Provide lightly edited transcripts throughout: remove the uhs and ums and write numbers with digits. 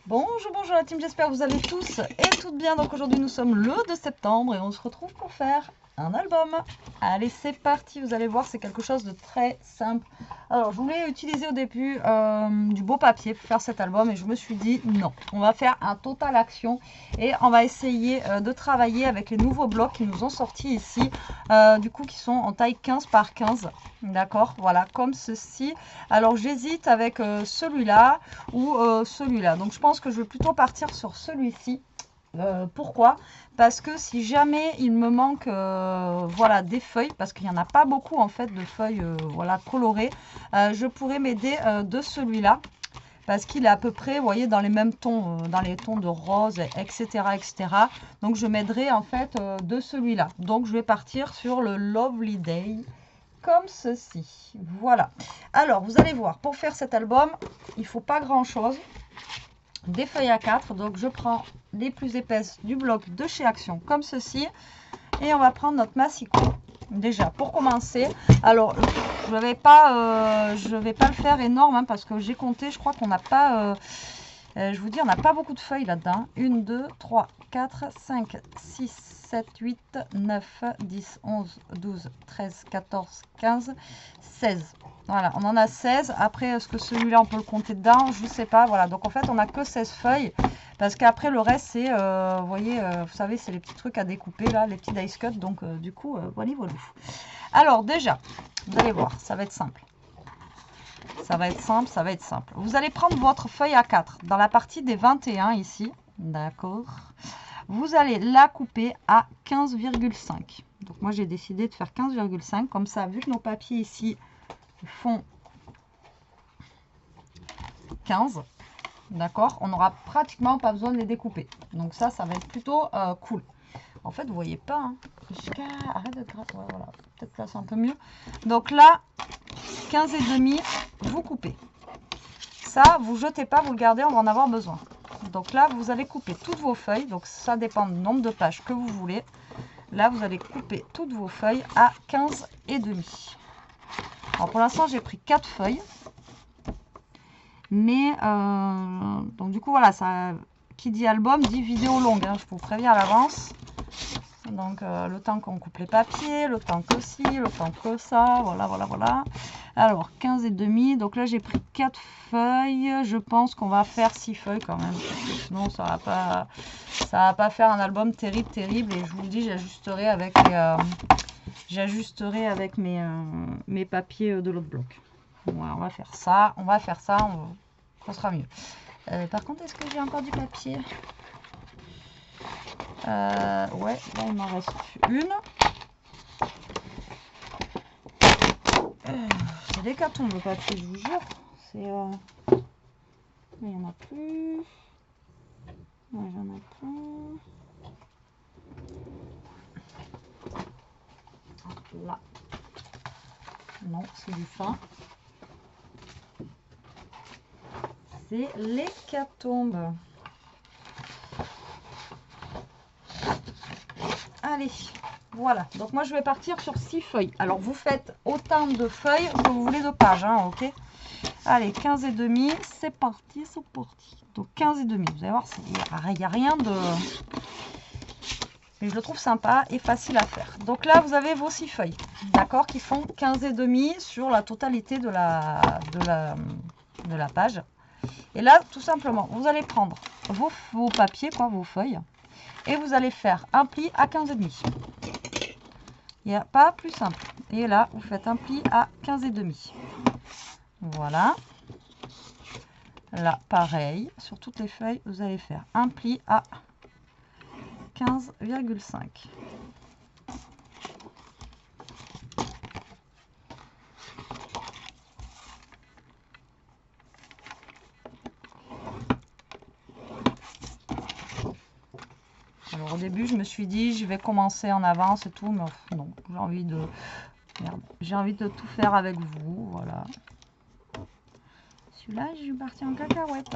Bonjour, bonjour la team, j'espère que vous allez tous et toutes bien. Donc aujourd'hui nous sommes le 2 septembre et on se retrouve pour faire un album. Allez, c'est parti, vous allez voir, c'est quelque chose de très simple. Alors je voulais utiliser au début du beau papier pour faire cet album et je me suis dit non, on va faire un total action et on va essayer de travailler avec les nouveaux blocs qui nous ont sortis ici, du coup qui sont en taille 15 par 15, d'accord, voilà, comme ceci. Alors j'hésite avec celui-là ou celui-là, donc je pense que je vais plutôt partir sur celui-ci. Pourquoi? Parce que si jamais il me manque voilà, des feuilles, parce qu'il n'y en a pas beaucoup en fait de feuilles voilà, colorées, je pourrais m'aider de celui-là. Parce qu'il est à peu près, vous voyez, dans les mêmes tons, dans les tons de rose, etc. etc. Donc je m'aiderai en fait de celui-là. Donc je vais partir sur le Lovely Day, comme ceci. Voilà. Alors vous allez voir, pour faire cet album, il ne faut pas grand-chose. Des feuilles A4, donc je prends les plus épaisses du bloc de chez Action comme ceci et on va prendre notre massicot déjà pour commencer. Alors je vais pas le faire énorme hein, parce que j'ai compté, je crois qu'on n'a pas je vous dis on n'a pas beaucoup de feuilles là-dedans. 1 2 3 4 5 6 7 8 9 10 11 12 13 14 15 16. Voilà, on en a 16. Après, est-ce que celui-là, on peut le compter dedans? Je ne sais pas. Voilà, donc en fait, on n'a que 16 feuilles. Parce qu'après, le reste, c'est, vous voyez, vous savez, c'est les petits trucs à découper, là, les petits dice cut. Donc, du coup, voilà, voilà. Alors, déjà, vous allez voir, ça va être simple. Ça va être simple, ça va être simple. Vous allez prendre votre feuille A4 dans la partie des 21 ici. D'accord. Vous allez la couper à 15,5. Donc, moi, j'ai décidé de faire 15,5. Comme ça, vu que nos papiers ici font 15, d'accord, on n'aura pratiquement pas besoin de les découper. Donc ça va être plutôt cool. En fait, vous voyez pas, hein. Arrête de gratter, ouais, voilà, peut-être là c'est un peu mieux. Donc là, 15,5, vous coupez. Ça, vous jetez pas, vous le gardez, on va en avoir besoin. Donc là, vous allez couper toutes vos feuilles. Donc ça dépend du nombre de pages que vous voulez. Là, vous allez couper toutes vos feuilles à 15,5. Alors pour l'instant, j'ai pris 4 feuilles. Mais, donc du coup, voilà, ça, qui dit album, dit vidéo longue. Hein, je vous préviens à l'avance. Donc, le temps qu'on coupe les papiers, le temps que ci, le temps que ça, voilà, voilà, voilà. Alors, 15,5. Donc là, j'ai pris 4 feuilles. Je pense qu'on va faire 6 feuilles quand même. Sinon, ça va pas faire un album terrible, terrible. Et je vous le dis, j'ajusterai avec mes papiers de l'autre bloc. Voilà, on va faire ça, ça sera mieux. Par contre, est-ce que j'ai encore du papier? Ouais, là il m'en reste une. C'est l'hécatombe le papier, je vous jure. C'est il n'y en a plus. Ouais, j'en ai plus. Là. Non, c'est du fin. C'est l'hécatombe. Allez, voilà. Donc moi je vais partir sur 6 feuilles. Alors vous faites autant de feuilles que vous voulez de pages, hein, ok? Allez, 15,5, c'est parti, c'est parti. Donc 15,5, vous allez voir, il n'y a rien de... Mais je le trouve sympa et facile à faire. Donc là, vous avez vos 6 feuilles, d'accord, qui font 15,5 sur la totalité de la page. Et là, tout simplement, vous allez prendre vos papiers, quoi, vos feuilles, et vous allez faire un pli à 15,5. Il n'y a pas plus simple. Et là, vous faites un pli à 15,5. Voilà. Là, pareil, sur toutes les feuilles, vous allez faire un pli à 15,5. Alors au début, je me suis dit, je vais commencer en avance et tout, mais non, j'ai envie de tout faire avec vous, voilà. Celui-là, je suis partie en cacahuète.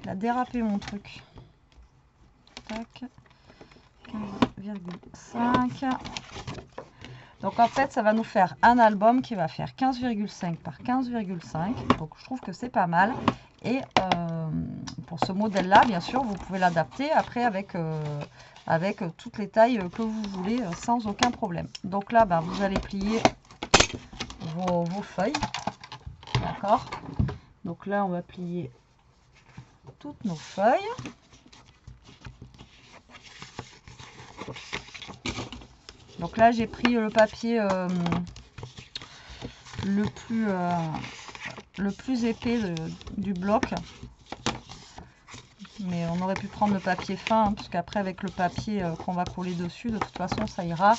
Il a dérapé mon truc. Tac. 15,5. Donc en fait, ça va nous faire un album qui va faire 15,5 par 15,5. Donc je trouve que c'est pas mal. Et pour ce modèle-là, bien sûr, vous pouvez l'adapter après avec toutes les tailles que vous voulez sans aucun problème. Donc là, ben, vous allez plier vos feuilles. D'accord? Donc là, on va plier toutes nos feuilles. Donc là, j'ai pris le papier le plus épais du bloc. Mais on aurait pu prendre le papier fin, hein, parce qu'après avec le papier qu'on va coller dessus, de toute façon ça ira.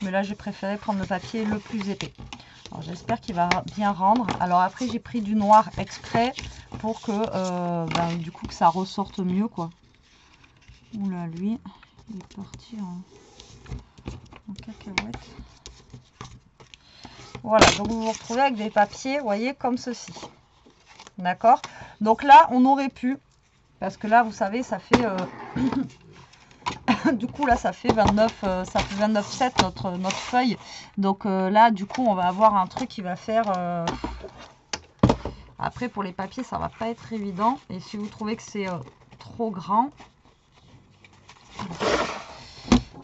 Mais là j'ai préféré prendre le papier le plus épais. Alors j'espère qu'il va bien rendre. Alors après j'ai pris du noir exprès pour que du coup que ça ressorte mieux quoi. Oula, lui il est parti en cacahuète. Voilà, donc vous vous retrouvez avec des papiers, vous voyez, comme ceci. D'accord? Donc là on aurait pu, parce que là vous savez ça fait du coup là ça fait 29,7 notre feuille. Donc là du coup on va avoir un truc qui va faire après pour les papiers ça va pas être évident. Et si vous trouvez que c'est trop grand,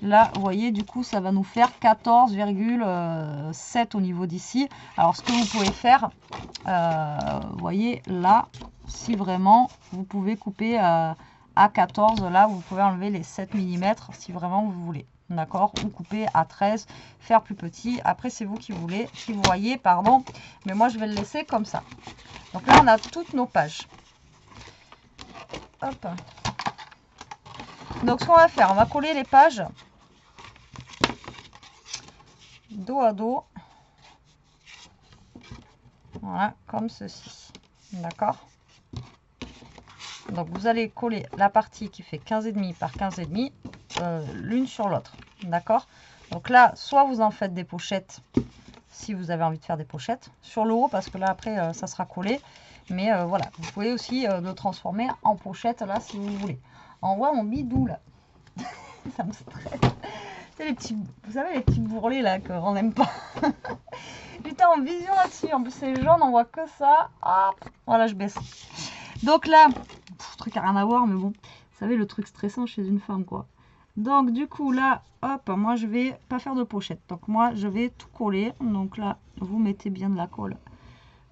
là vous voyez du coup ça va nous faire 14,7 au niveau d'ici. Alors ce que vous pouvez faire, vous voyez là, si vraiment vous pouvez couper à 14, là vous pouvez enlever les 7 mm si vraiment vous voulez, d'accord, ou couper à 13, faire plus petit. Après c'est vous qui voyez, pardon, mais moi je vais le laisser comme ça. Donc là on a toutes nos pages. Hop. Donc ce qu'on va faire, on va coller les pages dos à dos, voilà, comme ceci, d'accord. Donc vous allez coller la partie qui fait 15,5 par 15,5 l'une sur l'autre, d'accord. Donc là soit vous en faites des pochettes si vous avez envie de faire des pochettes sur le haut, parce que là après ça sera collé, mais voilà, vous pouvez aussi le transformer en pochette là si vous voulez. On voit mon bidou là. Ça me stresse. C'est les petits, vous savez les petits bourrelets là qu'on n'aime pas. J'étais en vision là-dessus, en plus c'est jaune, on voit que ça. Hop, voilà, je baisse. Donc là, truc à rien à voir, mais bon, vous savez le truc stressant chez une femme quoi. Donc du coup là, hop, moi je vais pas faire de pochette. Donc moi je vais tout coller. Donc là, vous mettez bien de la colle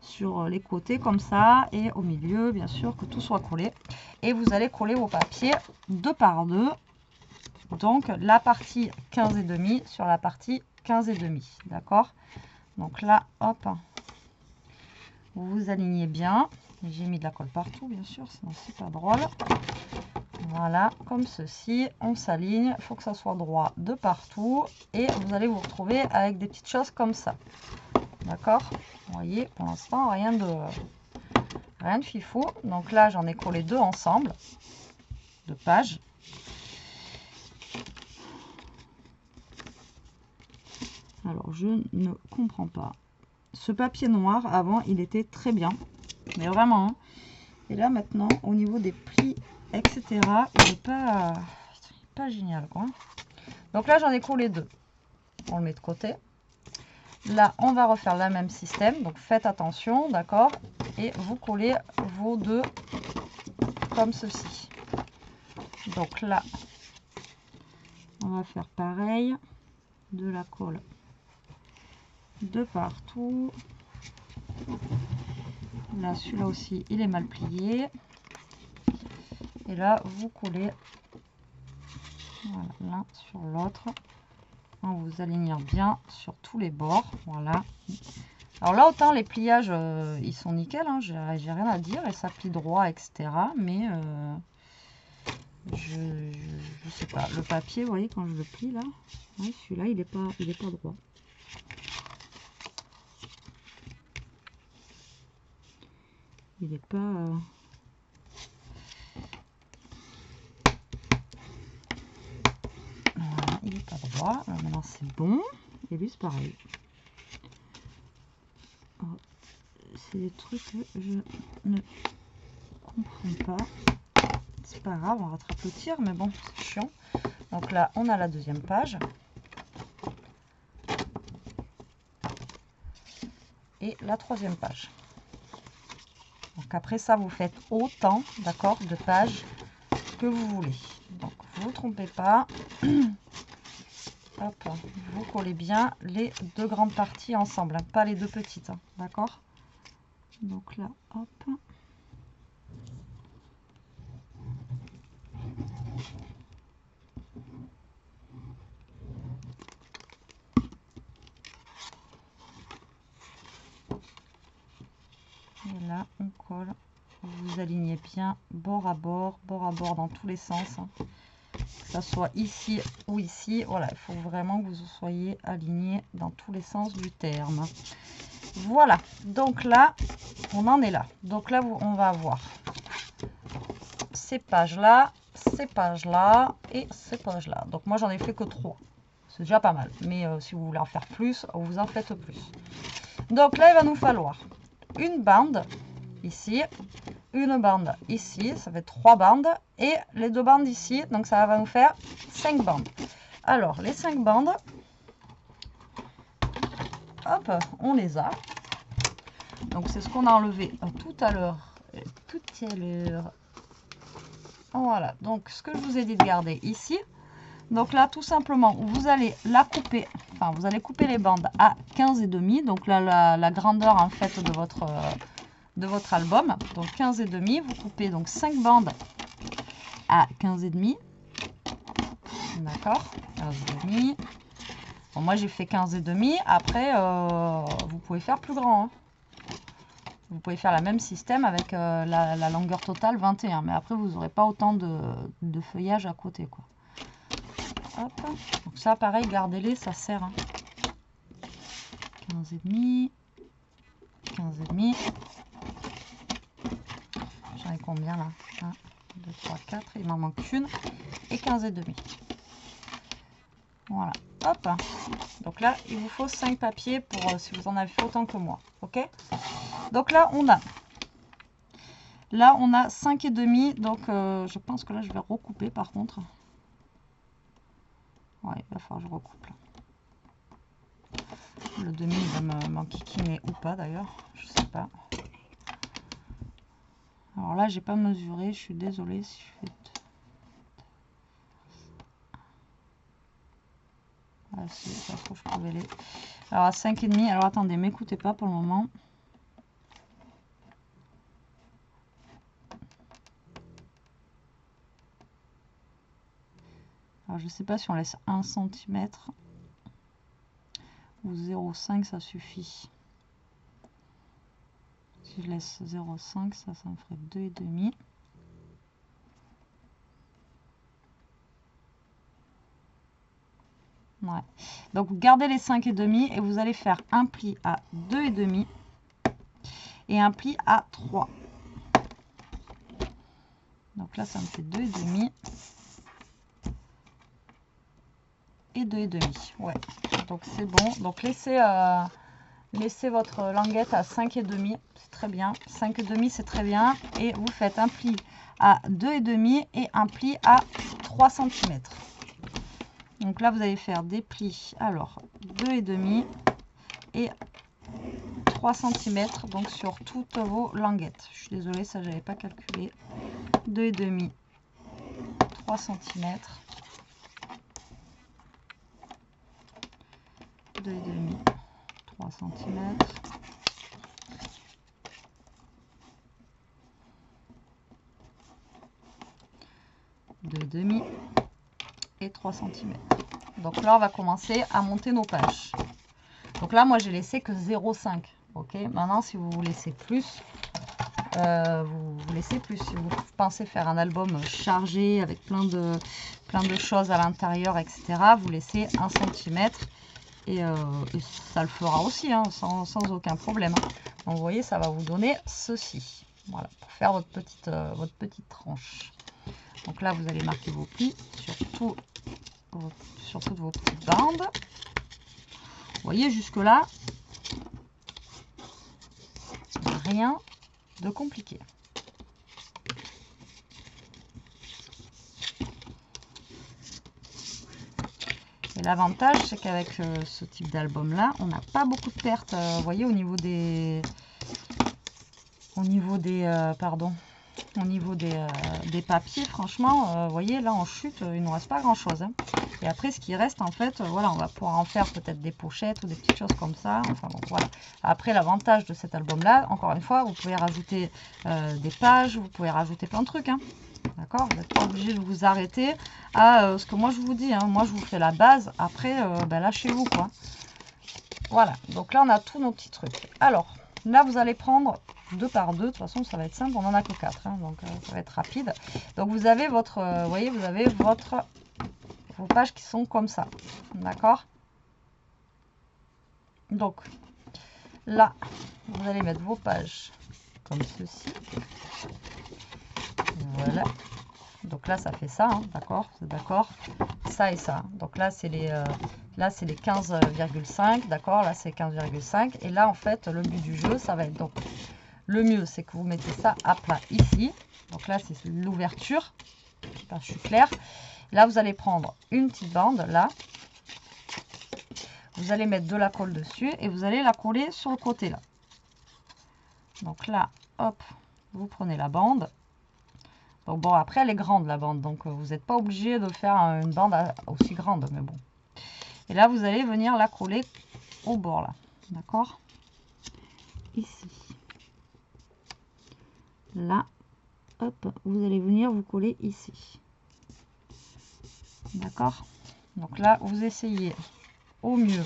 sur les côtés comme ça, et au milieu bien sûr que tout soit collé. Et vous allez coller vos papiers 2 par 2. Donc la partie 15,5 sur la partie 15,5, d'accord. Donc là, hop, vous vous alignez bien. J'ai mis de la colle partout, bien sûr, sinon c'est pas drôle. Voilà, comme ceci, on s'aligne. Il faut que ça soit droit de partout. Et vous allez vous retrouver avec des petites choses comme ça. D'accord? Vous voyez, pour l'instant, rien de fifou. Donc là, j'en ai collé 2 ensemble, 2 pages. Alors, je ne comprends pas. Ce papier noir, avant, il était très bien. Mais vraiment. Hein. Et là, maintenant, au niveau des plis, etc., il n'est pas génial, quoi. Donc là, j'en ai collé 2. On le met de côté. Là, on va refaire le même système. Donc, faites attention, d'accord. Et vous collez vos 2 comme ceci. Donc là, on va faire pareil. De la colle de partout. Là, celui-là aussi, il est mal plié. Et là, vous collez voilà, l'un sur l'autre en vous alignant bien sur tous les bords. Voilà. Alors là, autant les pliages, ils sont nickel, hein, j'ai rien à dire et ça plie droit, etc. Mais je sais pas. Le papier, vous voyez, quand je le plie là, ouais, celui-là, il est pas droit. Il n'est pas... Voilà, il n'est pas droit. Alors maintenant, c'est bon. Et lui, c'est pareil. C'est des trucs que je ne comprends pas. C'est pas grave, on rattrape le tir, mais bon, c'est chiant. Donc là, on a la deuxième page. et la 3e page. Donc après ça, vous faites autant, d'accord, de pages que vous voulez. Donc vous ne vous trompez pas. Hop, vous collez bien les 2 grandes parties ensemble, hein, pas les 2 petites, hein, d'accord. Donc là, hop. Et là, on colle. Vous alignez bien bord à bord dans tous les sens. Hein. Que ça soit ici ou ici. Voilà, il faut vraiment que vous soyez alignés dans tous les sens du terme. Voilà, donc là, on en est là. Donc là, on va avoir ces pages-là et ces pages-là. Donc moi, j'en ai fait que 3. C'est déjà pas mal. Mais si vous voulez en faire plus, vous en faites plus. Donc là, il va nous falloir une bande ici, une bande ici, ça fait 3 bandes, et les 2 bandes ici, donc ça va nous faire 5 bandes. Alors, les 5 bandes, hop, on les a. Donc, c'est ce qu'on a enlevé tout à l'heure. Voilà, donc ce que je vous ai dit de garder ici. Donc là, tout simplement, vous allez la couper, enfin, vous allez couper les bandes à 15,5. Donc là, la grandeur, en fait, de votre album. Donc 15,5, vous coupez donc 5 bandes à 15,5. D'accord, 15,5. Bon, moi, j'ai fait 15,5. Après, vous pouvez faire plus grand. Hein. Vous pouvez faire le même système avec la longueur totale 21. Mais après, vous n'aurez pas autant de feuillage à côté, quoi. Hop. Donc ça, pareil, gardez-les, ça sert. Hein. 15,5. 15,5. J'en ai combien là? 1, 2, 3, 4. Il m'en manque une. Et 15,5. Voilà. Hop. Donc là, il vous faut 5 papiers pour si vous en avez fait autant que moi. Ok? Donc là, on a 5,5. Donc je pense que là, je vais recouper par contre. Ouais, il va falloir que je recoupe là. Le demi, il va m'enquiquiner ou pas d'ailleurs. Je sais pas. Alors là, j'ai pas mesuré. Je suis désolée si je fais... Ah si, ça faut que je pouvais les... Alors à 5,5. Alors attendez, m'écoutez pas pour le moment. Alors je sais pas si on laisse 1 cm ou 0,5 ça suffit. Si je laisse 0,5, ça me ferait 2,5. Ouais. Donc vous gardez les 5,5 et vous allez faire un pli à 2,5 et un pli à 3. Donc là ça me fait 2,5 et 2,5. Ouais. Donc c'est bon. Donc laissez votre languette à 5,5, c'est très bien. 5,5 c'est très bien. Et vous faites un pli à 2,5 et un pli à 3 cm. Donc là vous allez faire des plis, alors 2,5 et 3 cm donc sur toutes vos languettes. Je suis désolée, ça j'avais pas calculé. 2,5, 3 cm. 2,5, 3 cm. Deux et demi et 3 cm. Donc là on va commencer à monter nos pages. Donc là moi j'ai laissé que 0,5. Ok, maintenant si vous laissez plus, vous laissez plus. Si vous pensez faire un album chargé avec plein de choses à l'intérieur, etc., vous laissez 1 cm et ça le fera aussi, hein, sans aucun problème. Donc vous voyez, ça va vous donner ceci. Voilà, pour faire votre petite tranche. Donc là, vous allez marquer vos plis sur toutes vos petites bandes. Vous voyez, jusque-là, rien de compliqué. Et l'avantage, c'est qu'avec ce type d'album là, on n'a pas beaucoup de pertes. Vous voyez, au niveau des papiers, franchement, vous voyez, là, en chute, il ne nous reste pas grand-chose. Hein. Et après, ce qui reste, en fait, voilà, on va pouvoir en faire peut-être des pochettes ou des petites choses comme ça. Enfin, bon, voilà. Après, l'avantage de cet album-là, encore une fois, vous pouvez rajouter des pages, vous pouvez rajouter plein de trucs. Hein. D'accord? Vous n'êtes pas obligé de vous arrêter à ce que moi, je vous dis. Hein. Moi, je vous fais la base. Après, ben, lâchez-vous, quoi. Voilà. Donc là, on a tous nos petits trucs. Alors, là, vous allez prendre 2 par 2, de toute façon ça va être simple, on n'en a que 4, hein, donc ça va être rapide. Donc vous avez votre, vous voyez, vous avez vos pages qui sont comme ça, d'accord? Donc là, vous allez mettre vos pages comme ceci, voilà. Donc là ça fait ça, hein, d'accord, vous êtes d'accord? Ça et ça, donc là c'est les 15,5, d'accord, là c'est 15,5, et là en fait le but du jeu ça va être donc... Le mieux, c'est que vous mettez ça à plat ici. Donc là, c'est l'ouverture. Je suis claire. Là, vous allez prendre une petite bande, là. Vous allez mettre de la colle dessus et vous allez la coller sur le côté, là. Donc là, hop, vous prenez la bande. Donc bon, après, elle est grande, la bande. Donc, vous n'êtes pas obligé de faire une bande aussi grande, mais bon. Et là, vous allez venir la coller au bord, là. D'accord? Ici. Là, hop, vous allez venir vous coller ici. D'accord? Donc là, vous essayez au mieux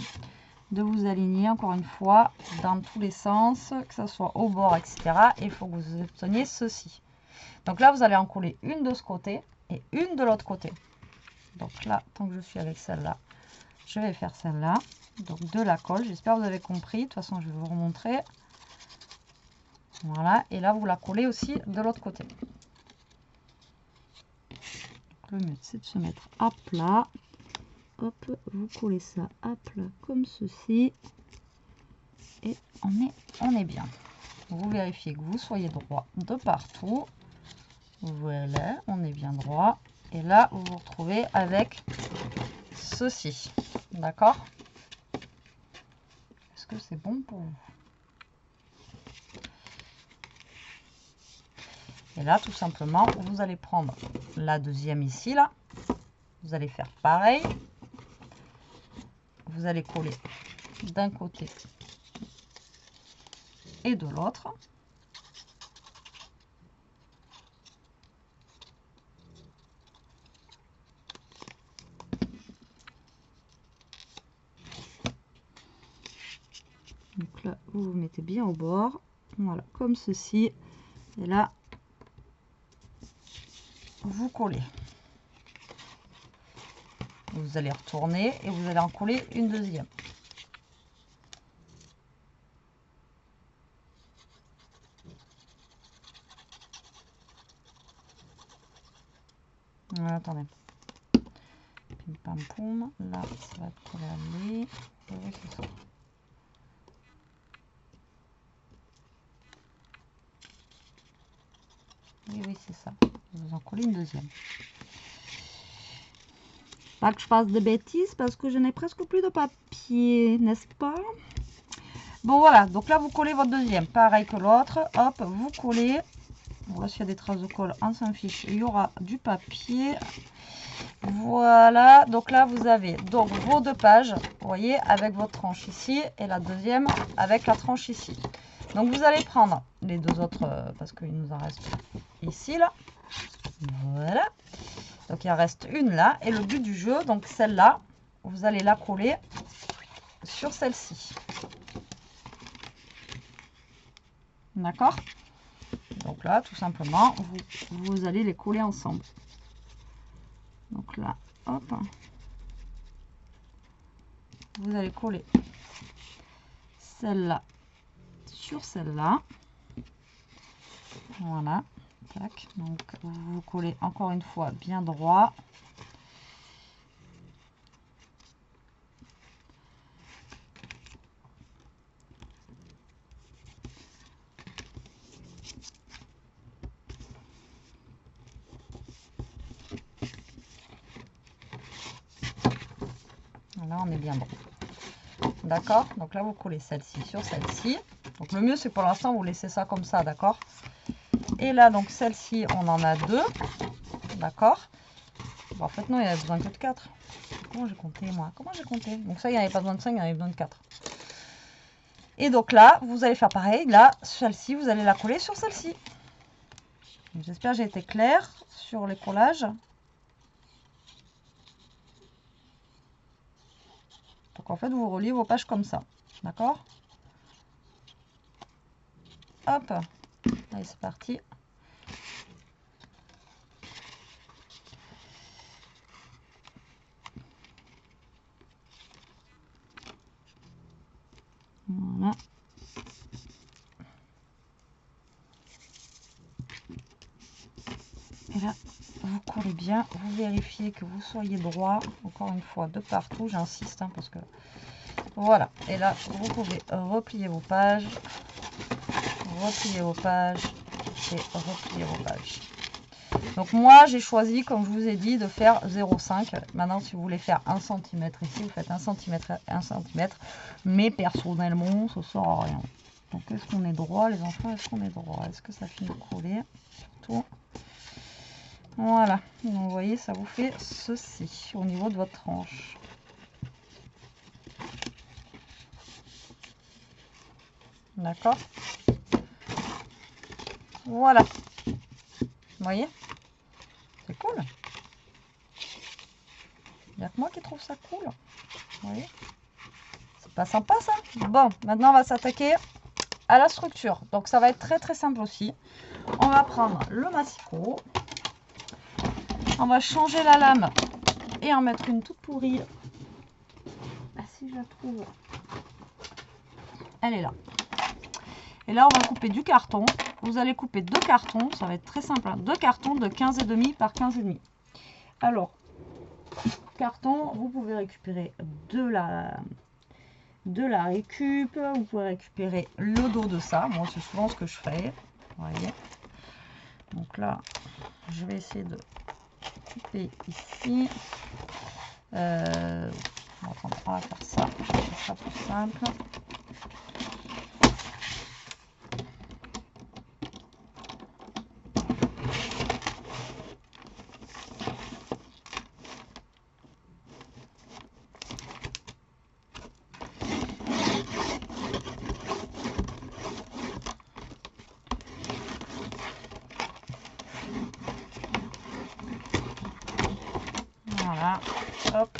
de vous aligner, encore une fois, dans tous les sens, que ce soit au bord, etc. Et il faut que vous obteniez ceci. Donc là, vous allez en coller une de ce côté et une de l'autre côté. Donc là, tant que je suis avec celle-là, je vais faire celle-là. Donc de la colle, j'espère que vous avez compris. De toute façon, je vais vous remontrer. Voilà, et là, vous la collez aussi de l'autre côté. Le mieux, c'est de se mettre à plat. Hop, vous collez ça à plat comme ceci. Et on est bien. Vous vérifiez que vous soyez droit de partout. Voilà, on est bien droit. Et là, vous vous retrouvez avec ceci. D'accord? Est-ce que c'est bon pour vous? Et là, tout simplement, vous allez prendre la deuxième ici, là. Vous allez faire pareil. Vous allez coller d'un côté et de l'autre. Donc là, vous vous mettez bien au bord. Voilà, comme ceci. Et là, vous collez. Vous allez retourner et vous allez en coller une deuxième. Voilà, attendez. Pim pam poum. Là, ça va coller aller. Oui, c'est ça. Oui, c'est ça. Vous en collez une deuxième. Pas que je fasse de bêtises parce que je n'ai presque plus de papier, n'est-ce pas? Bon, voilà. Donc là, vous collez votre deuxième. Pareil que l'autre. Hop, vous collez. Bon, là, s'il y a des traces de colle, on s'en fiche. Il y aura du papier. Voilà. Donc là, vous avez donc vos 2 pages, vous voyez, avec votre tranche ici. Et la deuxième avec la tranche ici. Donc, vous allez prendre les 2 autres, parce qu'il nous en reste ici, là. Voilà. Donc, il en reste une là. Et le but du jeu, donc celle-là, vous allez la coller sur celle-ci. D'accord? Donc là, tout simplement, vous allez les coller ensemble. Donc là, hop. Vous allez coller celle-là sur celle-là. Voilà. Tac. Donc, vous collez encore une fois bien droit. Là, on est bien bon. D'accord? Donc là, vous collez celle-ci sur celle-ci. Donc le mieux, c'est pour l'instant, vous laissez ça comme ça, d'accord? Et là, donc celle-ci, on en a 2. D'accord? Bon, en fait, non, il n'y avait besoin que de 4. Comment j'ai compté, moi? Comment j'ai compté? Donc ça, il n'y avait pas besoin de 5, il y en avait besoin de 4. Et donc là, vous allez faire pareil. Là, celle-ci, vous allez la coller sur celle-ci. J'espère que j'ai été claire sur les collages. Donc en fait, vous reliez vos pages comme ça. D'accord? Hop. Allez, c'est parti. Voilà. Et là, vous collez bien. Vous vérifiez que vous soyez droit. Encore une fois, de partout. J'insiste, hein, parce que... Voilà. Et là, vous pouvez replier vos pages. Replier vos pages. Et replier vos pages. Donc moi, j'ai choisi, comme je vous ai dit, de faire 0,5. Maintenant, si vous voulez faire 1 cm ici, vous faites 1 cm, 1 cm. Mais personnellement, ça ne sert à rien. Donc, est-ce qu'on est droit, les enfants? Est-ce qu'on est droit? Est-ce que ça finit de coller? Surtout. Voilà. Donc, vous voyez, ça vous fait ceci au niveau de votre tranche. D'accord? Voilà. Vous voyez? C'est cool. Il n'y a que moi qui trouve ça cool. Vous voyez? C'est pas sympa, ça? Bon, maintenant, on va s'attaquer à la structure. Donc, ça va être très, très simple aussi. On va prendre le massicot. On va changer la lame et en mettre une toute pourrie. Ah, si je la trouve. Elle est là. Et là, on va couper du carton. Vous allez couper 2 cartons. Ça va être très simple. Hein. 2 cartons de 15,5 par 15,5. Alors, carton, vous pouvez récupérer de la récup. Vous pouvez récupérer le dos de ça. Moi, c'est souvent ce que je fais. Vous voyez. Donc là, je vais essayer de couper ici. On va faire ça. Ce sera plus simple. Voilà, hop.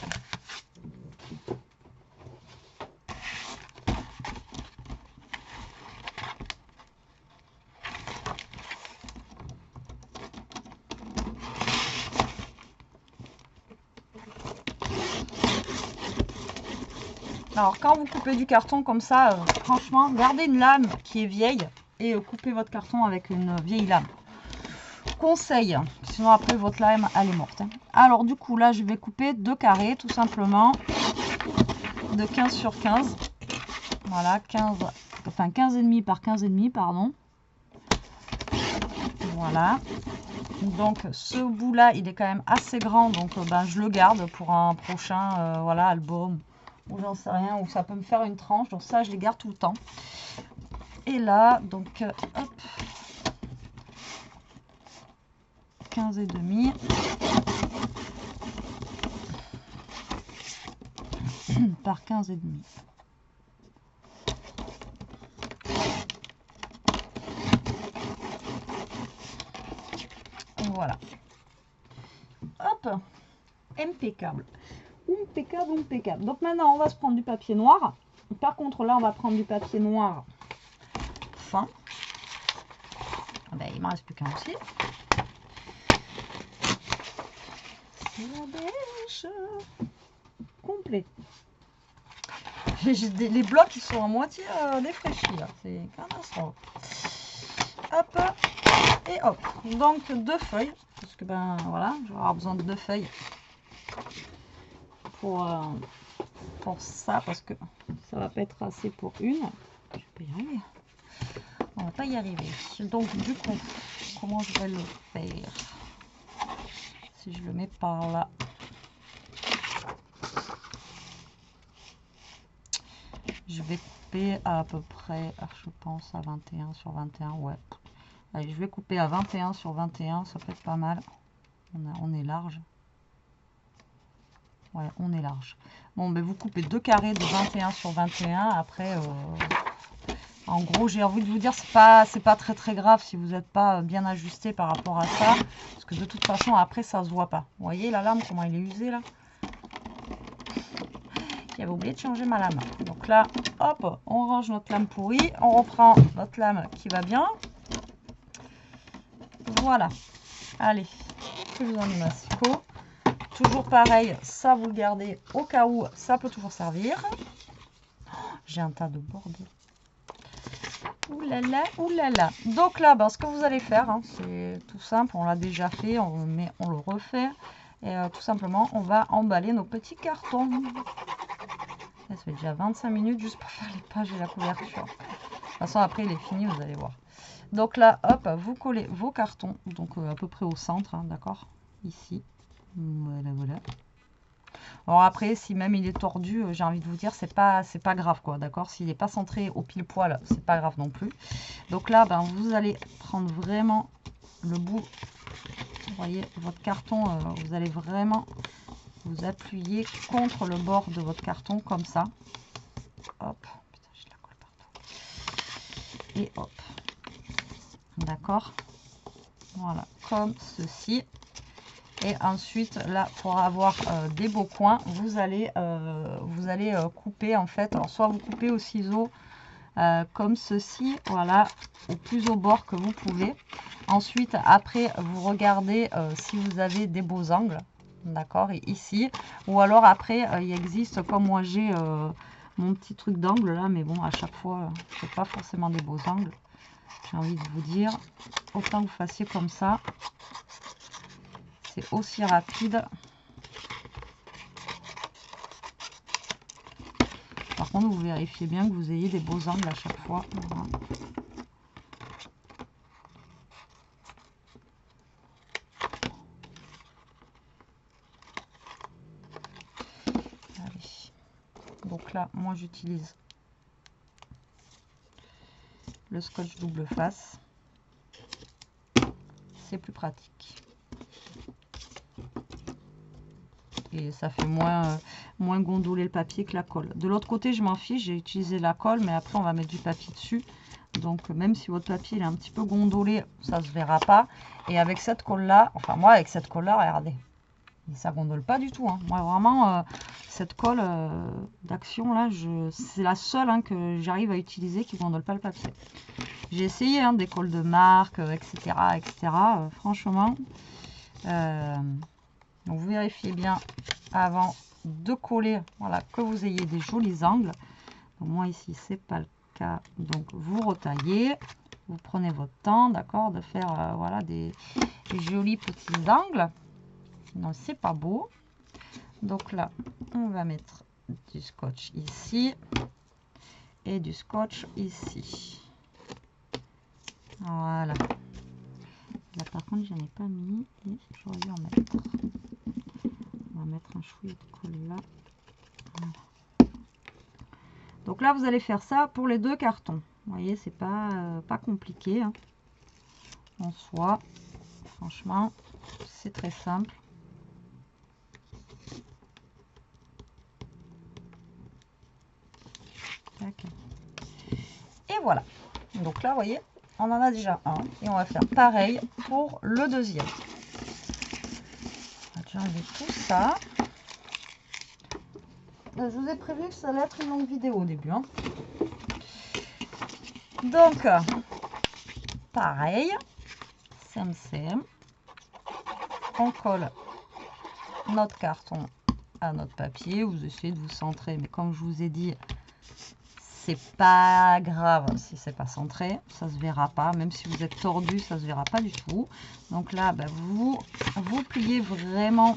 Alors quand vous coupez du carton comme ça, franchement, gardez une lame qui est vieille et coupez votre carton avec une vieille lame. Conseil, sinon après votre lame elle est morte. Hein. Alors du coup là je vais couper 2 carrés tout simplement de 15 sur 15. Voilà, 15,5 par 15,5 pardon. Voilà. Donc ce bout là il est quand même assez grand, donc je le garde pour un prochain voilà, album ou j'en sais rien, ou ça peut me faire une tranche, donc ça je les garde tout le temps. Et là donc hop, 15,5 par 15,5. Voilà. Hop, impeccable. Impeccable, impeccable. Donc maintenant, on va se prendre du papier noir. Par contre, là, on va prendre du papier noir fin. Ben, il ne me reste plus qu'un aussi. C'est la bêche complet. Les blocs, ils sont à moitié défraîchis. C'est qu'un instant. Hop, et hop. Donc, 2 feuilles. Parce que, ben, voilà, je vais avoir besoin de 2 feuilles. Pour ça, parce que ça va pas être assez pour une. Je vais pas y arriver. On va pas y arriver. Donc du coup, comment je vais le faire? Si je le mets par là. Je vais couper à peu près, je pense, à 21 sur 21. Ouais. Allez, je vais couper à 21 sur 21. Ça peut être pas mal. On est large. Ouais, on est large. Bon, ben vous coupez 2 carrés de 21 sur 21. Après, en gros, j'ai envie de vous dire, c'est pas très grave si vous n'êtes pas bien ajusté par rapport à ça. Parce que de toute façon, après, ça se voit pas. Vous voyez la lame, comment elle est usée là? J'avais oublié de changer ma lame. Donc là, hop, on range notre lame pourrie. On reprend notre lame qui va bien. Voilà. Allez, je vous en ai massicot. Toujours pareil, ça vous le gardez au cas où, ça peut toujours servir. J'ai un tas de bordel. Oulala, oulala. Donc là, ben, ce que vous allez faire, hein, c'est tout simple, on l'a déjà fait, on le refait. Et tout simplement, on va emballer nos petits cartons. Ça fait déjà 25 minutes juste pour faire les pages et la couverture. De toute façon, après, il est fini, vous allez voir. Donc là, hop, vous collez vos cartons, donc à peu près au centre, hein, d'accord? Ici. Voilà, voilà. Alors après, si même il est tordu, j'ai envie de vous dire, c'est pas grave, quoi, d'accord? S'il n'est pas centré au pile poil, c'est pas grave non plus. Donc là, ben, vous allez prendre vraiment le bout, vous voyez, votre carton, vous allez vraiment vous appuyer contre le bord de votre carton, comme ça. Hop, putain, je la colle partout. Et hop, d'accord? Voilà, comme ceci. Et ensuite, là, pour avoir des beaux coins, vous allez couper, en fait. Alors, soit vous coupez au ciseau, comme ceci, voilà, au plus au bord que vous pouvez. Ensuite, après, vous regardez si vous avez des beaux angles, d'accord, et ici. Ou alors, après, il existe, comme moi, j'ai mon petit truc d'angle, là, mais bon, à chaque fois, c'est pas forcément des beaux angles. J'ai envie de vous dire, autant que vous fassiez comme ça. C'est aussi rapide. Par contre, vous vérifiez bien que vous ayez des beaux angles à chaque fois. Voilà. Allez. Donc là, moi j'utilise le scotch double face. C'est plus pratique. Et ça fait moins gondoler le papier que la colle. De l'autre côté, je m'en fiche, j'ai utilisé la colle, mais après on va mettre du papier dessus. Donc même si votre papier est un petit peu gondolé, ça se verra pas. Et avec cette colle là, enfin moi avec cette colle là, regardez, et ça gondole pas du tout, hein. Moi vraiment, cette colle d'action là, c'est la seule, hein, que j'arrive à utiliser qui gondole pas le papier. J'ai essayé, hein, des colles de marque, etc. Franchement, donc vous vérifiez bien avant de coller, voilà, que vous ayez des jolis angles. Donc, moi ici c'est pas le cas, donc vous retaillez, vous prenez votre temps, d'accord, de faire voilà, des jolis petits angles, sinon c'est pas beau. Donc là on va mettre du scotch ici et du scotch ici, voilà. Là par contre j'en ai pas mis et j'aurais dû en mettre. On va mettre un chouïa de colle là. Voilà. Donc là vous allez faire ça pour les deux cartons. Vous voyez, c'est pas compliqué, hein, en soi. Franchement, c'est très simple. Tac. Et voilà. Donc là, vous voyez, on en a déjà un. Et on va faire pareil pour le deuxième. On va déjà enlever tout ça. Je vous ai prévu que ça allait être une longue vidéo au début, hein. Donc, pareil, CMCM, on colle notre carton à notre papier. Vous essayez de vous centrer, mais comme je vous ai dit, c'est pas grave si c'est pas centré, ça se verra pas. Même si vous êtes tordu, ça se verra pas du tout. Donc là, bah, vous pliez vraiment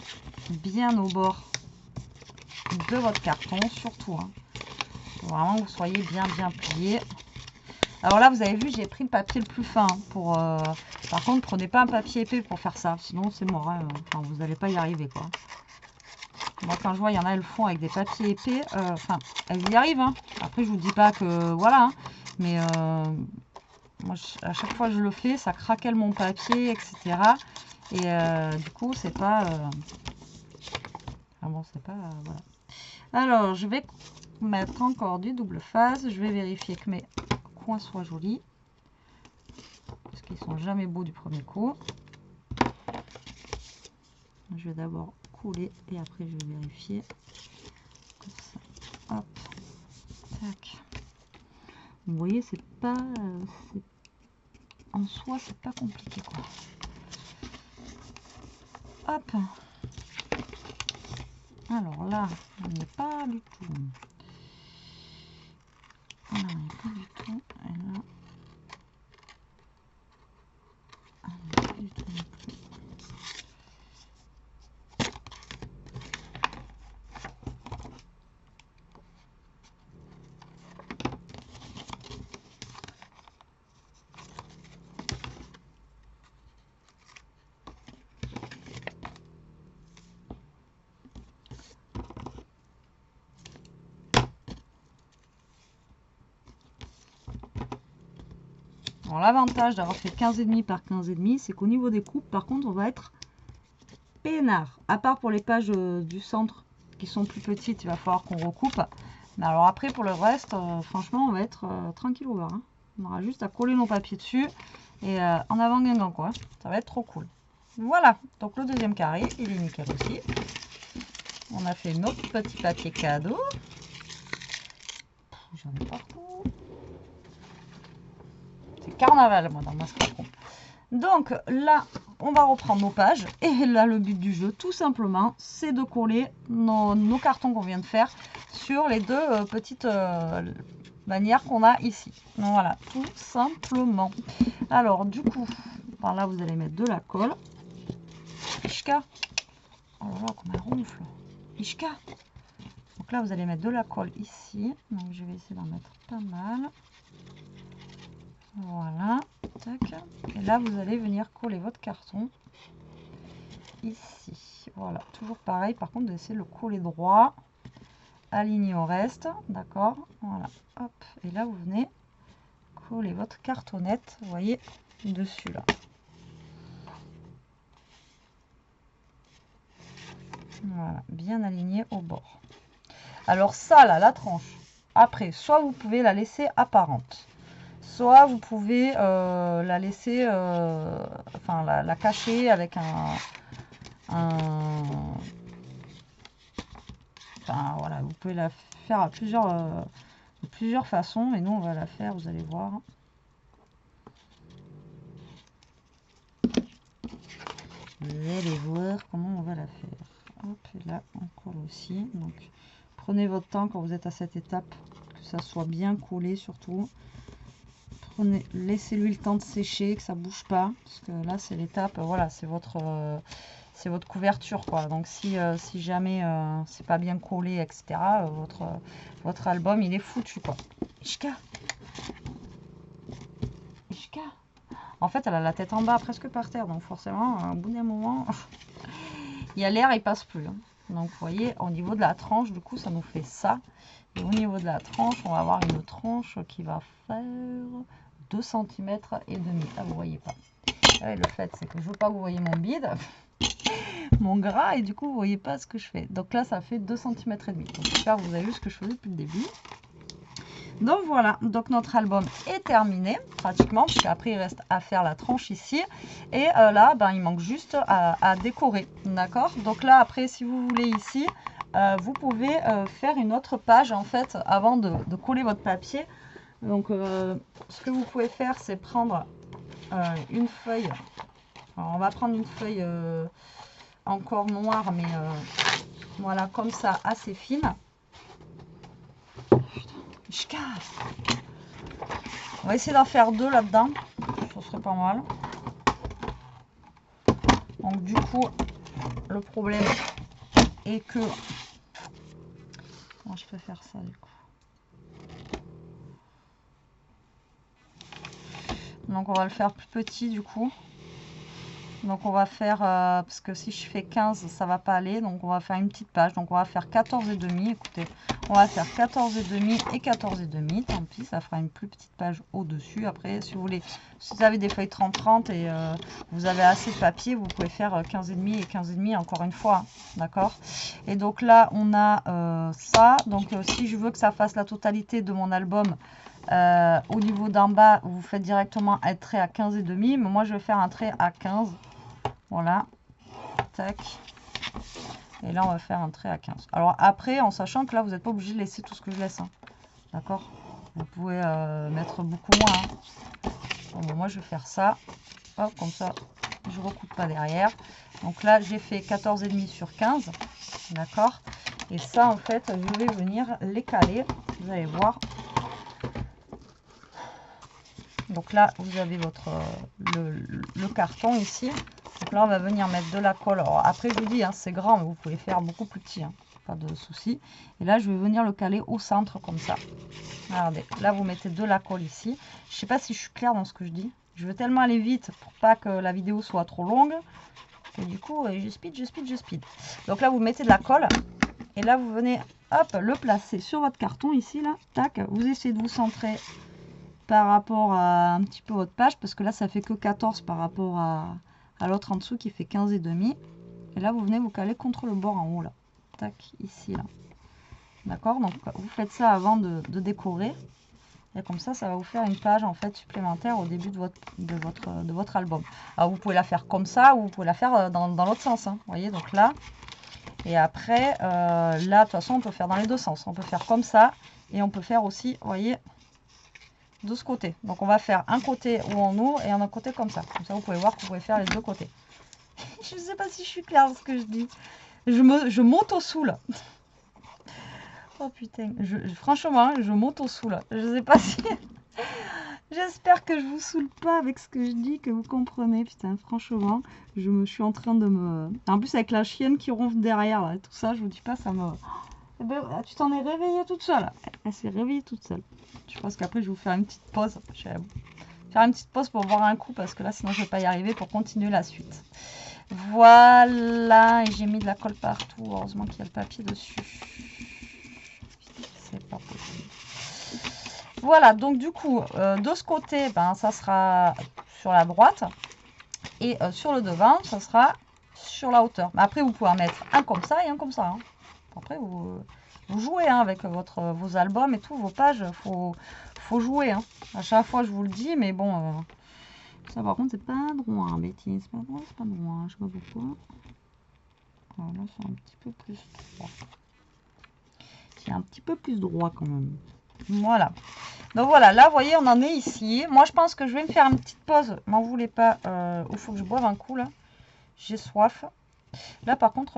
bien au bord de votre carton, surtout, hein. Faut vraiment que vous soyez bien plié. Alors là, vous avez vu, j'ai pris le papier le plus fin, hein, pour par contre, prenez pas un papier épais pour faire ça, sinon c'est mort, hein. Enfin, vous n'allez pas y arriver, quoi. Moi, quand je vois, il y en a, elles le font avec des papiers épais. Enfin, elles y arrivent. Hein. Après, je vous dis pas que... Voilà. Hein. Mais moi, à chaque fois que je le fais, ça craquelle mon papier, etc. Et du coup, c'est pas... Ah bon, c'est pas... voilà. Alors, je vais mettre encore du double face. Je vais vérifier que mes coins soient jolis. Parce qu'ils sont jamais beaux du premier coup. Je vais d'abord couler et après je vais vérifier. Comme ça. Hop. Tac. Vous voyez, c'est pas... en soi, c'est pas compliqué, quoi. Hop. Alors là, on n'y est pas du tout. Là, on n'y est pas du tout. Et là, on n'y est pas du tout non plus. Alors l'avantage d'avoir fait 15,5 par 15,5, c'est qu'au niveau des coupes, par contre, on va être peinard. À part pour les pages du centre qui sont plus petites, il va falloir qu'on recoupe. Mais alors après, pour le reste, franchement, on va être tranquille au bar. Hein. On aura juste à coller nos papiers dessus et en avant Guingamp, quoi. Ça va être trop cool. Voilà, donc le deuxième carré, il est nickel aussi. On a fait nos petits papiers cadeaux. J'en ai partout. C'est carnaval, moi, dans ma scrapbook. Donc là, on va reprendre nos pages. Et là, le but du jeu, tout simplement, c'est de coller nos cartons qu'on vient de faire sur les deux petites bannières qu'on a ici. Donc, voilà, tout simplement. Alors, du coup, par là, vous allez mettre de la colle. Ishka. Oh là là, comme elle ronfle. Ishka. Donc là, vous allez mettre de la colle ici. Donc, je vais essayer d'en mettre pas mal. Voilà, tac. Et là, vous allez venir coller votre carton ici. Voilà, toujours pareil. Par contre, vous essayez de le coller droit, aligné au reste. D'accord. Voilà, hop. Et là, vous venez coller votre cartonnette, vous voyez, dessus là. Voilà, bien aligné au bord. Alors ça, là, la tranche. Après, soit vous pouvez la laisser apparente. Soit vous pouvez la laisser, enfin la cacher avec enfin voilà, vous pouvez la faire à de plusieurs façons. Et nous, on va la faire, vous allez voir. Vous allez voir comment on va la faire. Hop, et là, on colle aussi. Donc, prenez votre temps quand vous êtes à cette étape, que ça soit bien collé surtout. Laissez-lui le temps de sécher, que ça bouge pas, parce que là c'est l'étape, voilà, c'est votre couverture, quoi. Donc si jamais c'est pas bien collé, etc., votre album il est foutu, quoi. Ishka. Ishka. En fait, elle a la tête en bas, presque par terre, donc forcément, au bout d'un moment, il y a l'air, il passe plus. Hein. Donc vous voyez, au niveau de la tranche, du coup, ça nous fait ça. Et au niveau de la tranche, on va avoir une tranche qui va faire 2 cm et demi. Là, vous voyez pas. Ouais, le fait, c'est que je veux pas que vous voyez mon bide, mon gras, et du coup, vous voyez pas ce que je fais. Donc là, ça fait 2 cm et demi. Donc j'espère que vous avez vu ce que je faisais depuis le début. Donc voilà, donc notre album est terminé pratiquement, parce qu'après il reste à faire la tranche ici. Et là, ben, il manque juste à décorer, d'accord. Donc là, après, si vous voulez ici, vous pouvez faire une autre page en fait avant de coller votre papier. Donc ce que vous pouvez faire, c'est prendre une feuille. Alors, on va prendre une feuille encore noire, mais voilà, comme ça, assez fine. Je casse. On va essayer d'en faire 2 là-dedans. Ça serait pas mal. Donc du coup, le problème est que... Comment je peux faire ça du coup? Donc on va le faire plus petit du coup. Donc on va faire, parce que si je fais 15, ça va pas aller. Donc on va faire une petite page. Donc on va faire 14 et demi. Écoutez, on va faire 14 et demi et 14 et demi. Tant pis, ça fera une plus petite page au-dessus. Après, si vous voulez, si vous avez des feuilles 30-30 et vous avez assez de papier, vous pouvez faire 15 et demi et 15 et demi encore une fois. Hein, d'accord? Et donc là, on a ça. Donc si je veux que ça fasse la totalité de mon album, au niveau d'en bas, vous faites directement un trait à 15 et demi. Mais moi, je vais faire un trait à 15. Voilà, tac. Et là, on va faire un trait à 15. Alors après, en sachant que là, vous n'êtes pas obligé de laisser tout ce que je laisse. Hein. D'accord? Vous pouvez mettre beaucoup moins. Hein. Bon, moi, je vais faire ça. Hop, comme ça, je ne recoupe pas derrière. Donc là, j'ai fait 14,5 sur 15. D'accord? Et ça, en fait, je vais venir les caler. Vous allez voir. Donc là, vous avez votre le carton ici. Donc là, on va venir mettre de la colle. Alors, après, je vous dis, hein, c'est grand, mais vous pouvez faire beaucoup plus petit. Hein, pas de souci. Et là, je vais venir le caler au centre comme ça. Regardez, là, vous mettez de la colle ici. Je ne sais pas si je suis claire dans ce que je dis. Je veux tellement aller vite pour pas que la vidéo soit trop longue. Et du coup, je speed. Donc là, vous mettez de la colle. Et là, vous venez, hop, le placer sur votre carton ici, là. Tac, vous essayez de vous centrer par rapport à un petit peu votre page, parce que là ça fait que 14 par rapport à l'autre en dessous qui fait 15 et demi. Et là vous venez vous caler contre le bord en haut là, tac, ici là, d'accord. Donc vous faites ça avant de décorer, et comme ça va vous faire une page en fait supplémentaire au début de votre album. Alors vous pouvez la faire comme ça, ou vous pouvez la faire dans l'autre sens, hein, vous voyez. Donc là, et après là de toute façon on peut faire dans les deux sens, on peut faire comme ça, et on peut faire aussi, vous voyez, de ce côté. Donc on va faire un côté où on ouvre et un autre côté comme ça. Comme ça vous pouvez voir que vous pouvez faire les deux côtés. Je ne sais pas si je suis claire dans ce que je dis. Je monte au sous là. Oh putain, franchement, je monte au sous là. Je sais pas si... J'espère que je vous saoule pas avec ce que je dis, que vous comprenez. Putain, franchement, je suis en train de me... En plus avec la chienne qui ronfle derrière là, et tout ça, je vous dis pas, ça me... Eh ben, tu t'en es réveillée toute seule. Elle s'est réveillée toute seule. Je pense qu'après, je vais vous faire une petite pause. Je vais faire une petite pause pour boire un coup, parce que là, sinon, je ne vais pas y arriver pour continuer la suite. Voilà. Et j'ai mis de la colle partout. Heureusement qu'il y a le papier dessus. C'est pas possible. Voilà. Donc, du coup, de ce côté, ben, ça sera sur la droite. Et sur le devant, ça sera sur la hauteur. Mais après, vous pouvez en mettre un comme ça et un comme ça. Hein. Après, vous jouez hein, avec vos albums et tout, vos pages. Faut jouer. Hein. À chaque fois, je vous le dis, mais bon, ça par contre, c'est pas droit, hein, Betty. C'est pas droit, c'est pas droit. Je sais pas pourquoi. Alors là, c'est un petit peu plus droit. C'est un petit peu plus droit quand même. Voilà. Donc voilà, là, vous voyez, on en est ici. Moi, je pense que je vais me faire une petite pause. M'en voulez pas. Il faut que je boive un coup, là. J'ai soif. Là, par contre,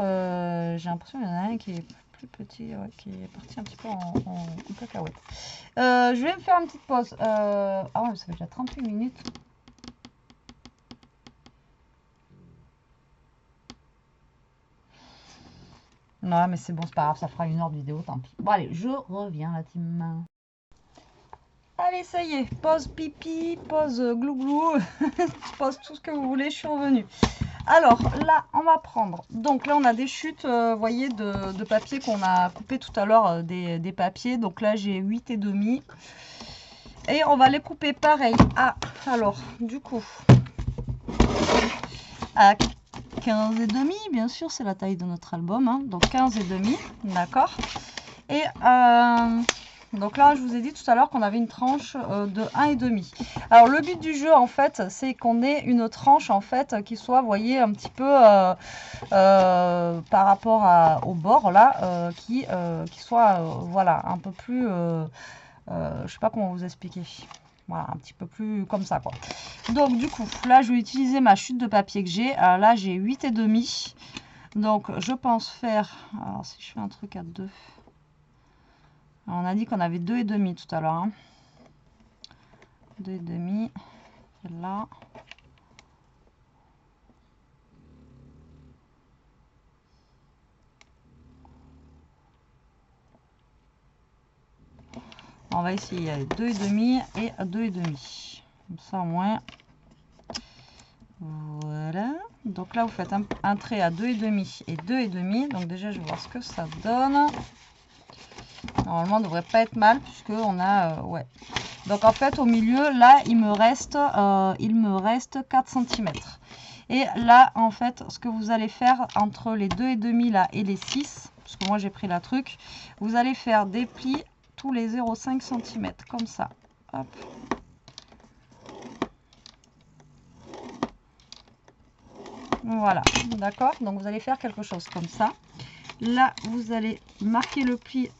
j'ai l'impression qu'il y en a un qui est plus petit, ouais, qui est parti un petit peu en cacahuète. Je vais me faire une petite pause. Ah ouais, ça fait déjà 38 minutes. Non, mais c'est bon, c'est pas grave, ça fera 1 heure de vidéo, tant pis. Bon, allez, je reviens, la team. Allez, ça y est, pause pipi, pause glouglou, pause tout ce que vous voulez, je suis revenue. Alors là, on va prendre, donc là on a des chutes, vous voyez, de papier qu'on a coupé tout à l'heure, des papiers. Donc là j'ai 8,5. Et on va les couper pareil. Ah, alors, du coup, à 15,5, bien sûr, c'est la taille de notre album. Hein, donc 15,5, d'accord. Et donc là, je vous ai dit tout à l'heure qu'on avait une tranche de 1,5. Alors, le but du jeu, en fait, c'est qu'on ait une tranche, en fait, qui soit, vous voyez, un petit peu par rapport au bord, là, qui soit, voilà, un peu plus... je sais pas comment vous expliquer. Voilà, un petit peu plus comme ça, quoi. Donc, du coup, là, je vais utiliser ma chute de papier que j'ai. Là, j'ai 8,5. Donc, je pense faire... Alors, si je fais un truc à 2... Alors, on a dit qu'on avait 2,5 tout à l'heure. Hein. 2,5. Là. On va essayer 2,5 et 2,5. Comme ça, au moins. Voilà. Donc là, vous faites un trait à 2,5 et 2,5. Donc déjà, je vais voir ce que ça donne. Normalement, on ne devrait pas être mal puisque on a... ouais. Donc en fait, au milieu, là, il me reste 4 cm. Et là, en fait, ce que vous allez faire entre les 2,5 là et les 6, parce que moi, j'ai pris la truc, vous allez faire des plis tous les 0,5 cm, comme ça. Hop. Voilà, d'accord. Donc vous allez faire quelque chose comme ça. Là, vous allez marquer le pli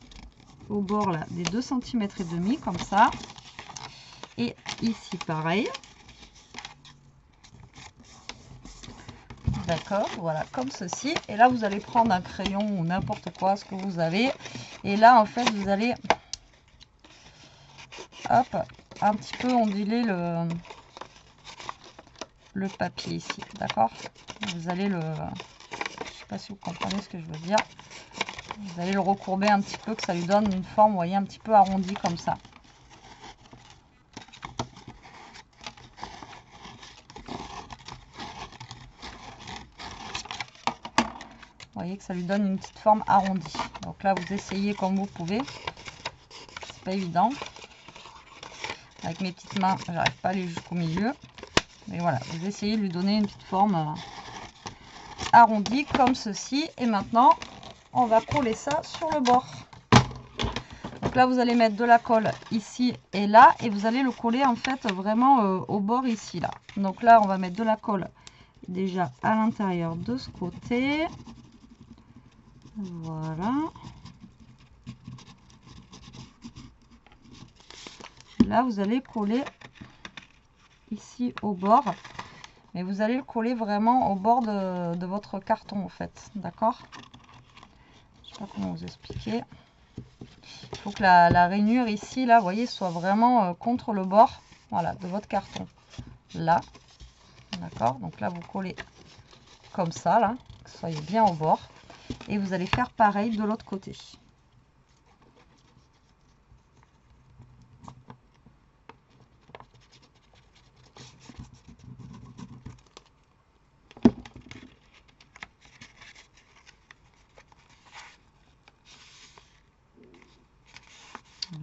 au bord là des 2 cm et demi, comme ça. Et ici, pareil. D'accord, voilà, comme ceci. Et là, vous allez prendre un crayon ou n'importe quoi, ce que vous avez. Et là, en fait, vous allez, hop, un petit peu onduler le papier ici, d'accord. Vous allez le... Je sais pas si vous comprenez ce que je veux dire. Vous allez le recourber un petit peu, que ça lui donne une forme, vous voyez, un petit peu arrondie comme ça. Vous voyez que ça lui donne une petite forme arrondie. Donc là, vous essayez comme vous pouvez. C'est pas évident. Avec mes petites mains, j'arrive pas à aller jusqu'au milieu. Mais voilà, vous essayez de lui donner une petite forme arrondie comme ceci. Et maintenant, on va coller ça sur le bord. Donc là, vous allez mettre de la colle ici et là. Et vous allez le coller en fait vraiment au bord ici, là. Donc là, on va mettre de la colle déjà à l'intérieur de ce côté. Voilà. Là, vous allez coller ici au bord. Mais vous allez le coller vraiment au bord de votre carton, en fait. D'accord? Je sais pas comment vous expliquer. Il faut que la rainure ici, là, vous voyez, soit vraiment contre le bord, voilà, de votre carton. Là. D'accord? Donc là, vous collez comme ça, là. Que vous soyez bien au bord. Et vous allez faire pareil de l'autre côté.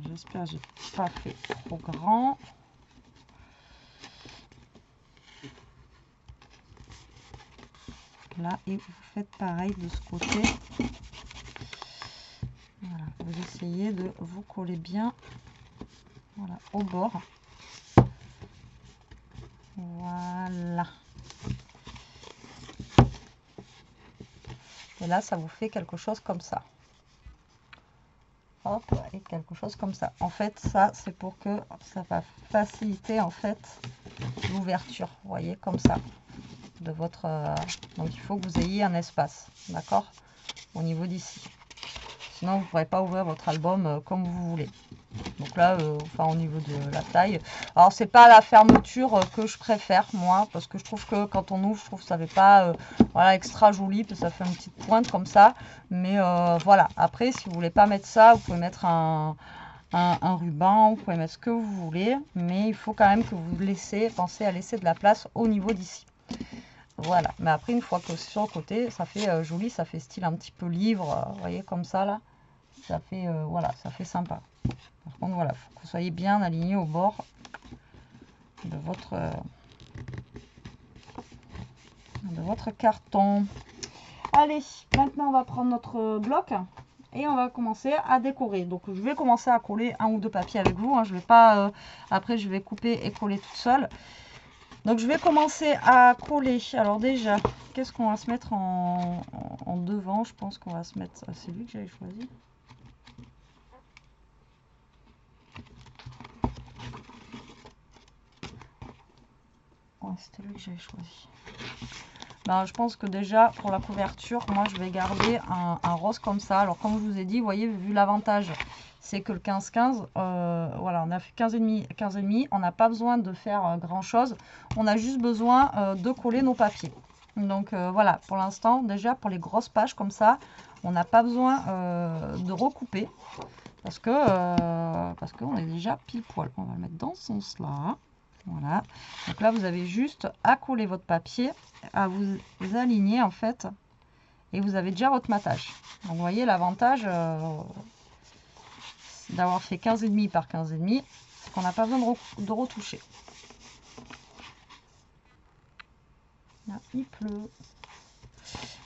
J'espère que j'ai pas fait trop grand. Là, et vous faites pareil de ce côté. Voilà, vous essayez de vous coller bien, voilà, au bord. Voilà. Et là, ça vous fait quelque chose comme ça. Hop, et quelque chose comme ça. En fait, ça, c'est pour que ça va faciliter en fait l'ouverture. Vous voyez, comme ça. De votre... donc, il faut que vous ayez un espace, d'accord, au niveau d'ici. Sinon, vous ne pourrez pas ouvrir votre album comme vous voulez. Donc là, enfin au niveau de la taille. Alors, c'est pas la fermeture que je préfère, moi, parce que je trouve que quand on ouvre, je trouve que ça fait pas voilà, extra joli, parce que ça fait une petite pointe comme ça. Mais voilà, après, si vous voulez pas mettre ça, vous pouvez mettre un ruban, vous pouvez mettre ce que vous voulez. Mais il faut quand même que vous pensez à laisser de la place au niveau d'ici. Voilà, mais après, une fois que c'est sur le côté, ça fait joli, ça fait style un petit peu livre, vous voyez, comme ça, là. Ça fait, voilà, ça fait sympa. Par contre, voilà, il faut que vous soyez bien aligné au bord de votre carton. Allez, maintenant, on va prendre notre bloc et on va commencer à décorer. Donc, je vais commencer à coller un ou deux papiers avec vous. Hein. Je vais pas, après, je vais couper et coller toute seule. Donc, je vais commencer à coller. Alors, déjà, qu'est-ce qu'on va se mettre en devant? Je pense qu'on va se mettre... C'est lui que j'avais choisi. Ouais, c'était lui que j'avais choisi. Ben, je pense que déjà, pour la couverture, moi, je vais garder un rose comme ça. Alors, comme je vous ai dit, vous voyez, vu l'avantage, c'est que le 15-15, voilà, on a fait 15,5, on n'a pas besoin de faire grand-chose. On a juste besoin de coller nos papiers. Donc, voilà, pour l'instant, déjà, pour les grosses pages comme ça, on n'a pas besoin de recouper. Parce qu'on est déjà pile poil. On va le mettre dans ce sens-là. Voilà. Donc là, vous avez juste à coller votre papier, à vous aligner en fait. Et vous avez déjà votre matage. Donc vous voyez l'avantage d'avoir fait 15,5 par 15,5, c'est qu'on n'a pas besoin de retoucher. Là, il pleut.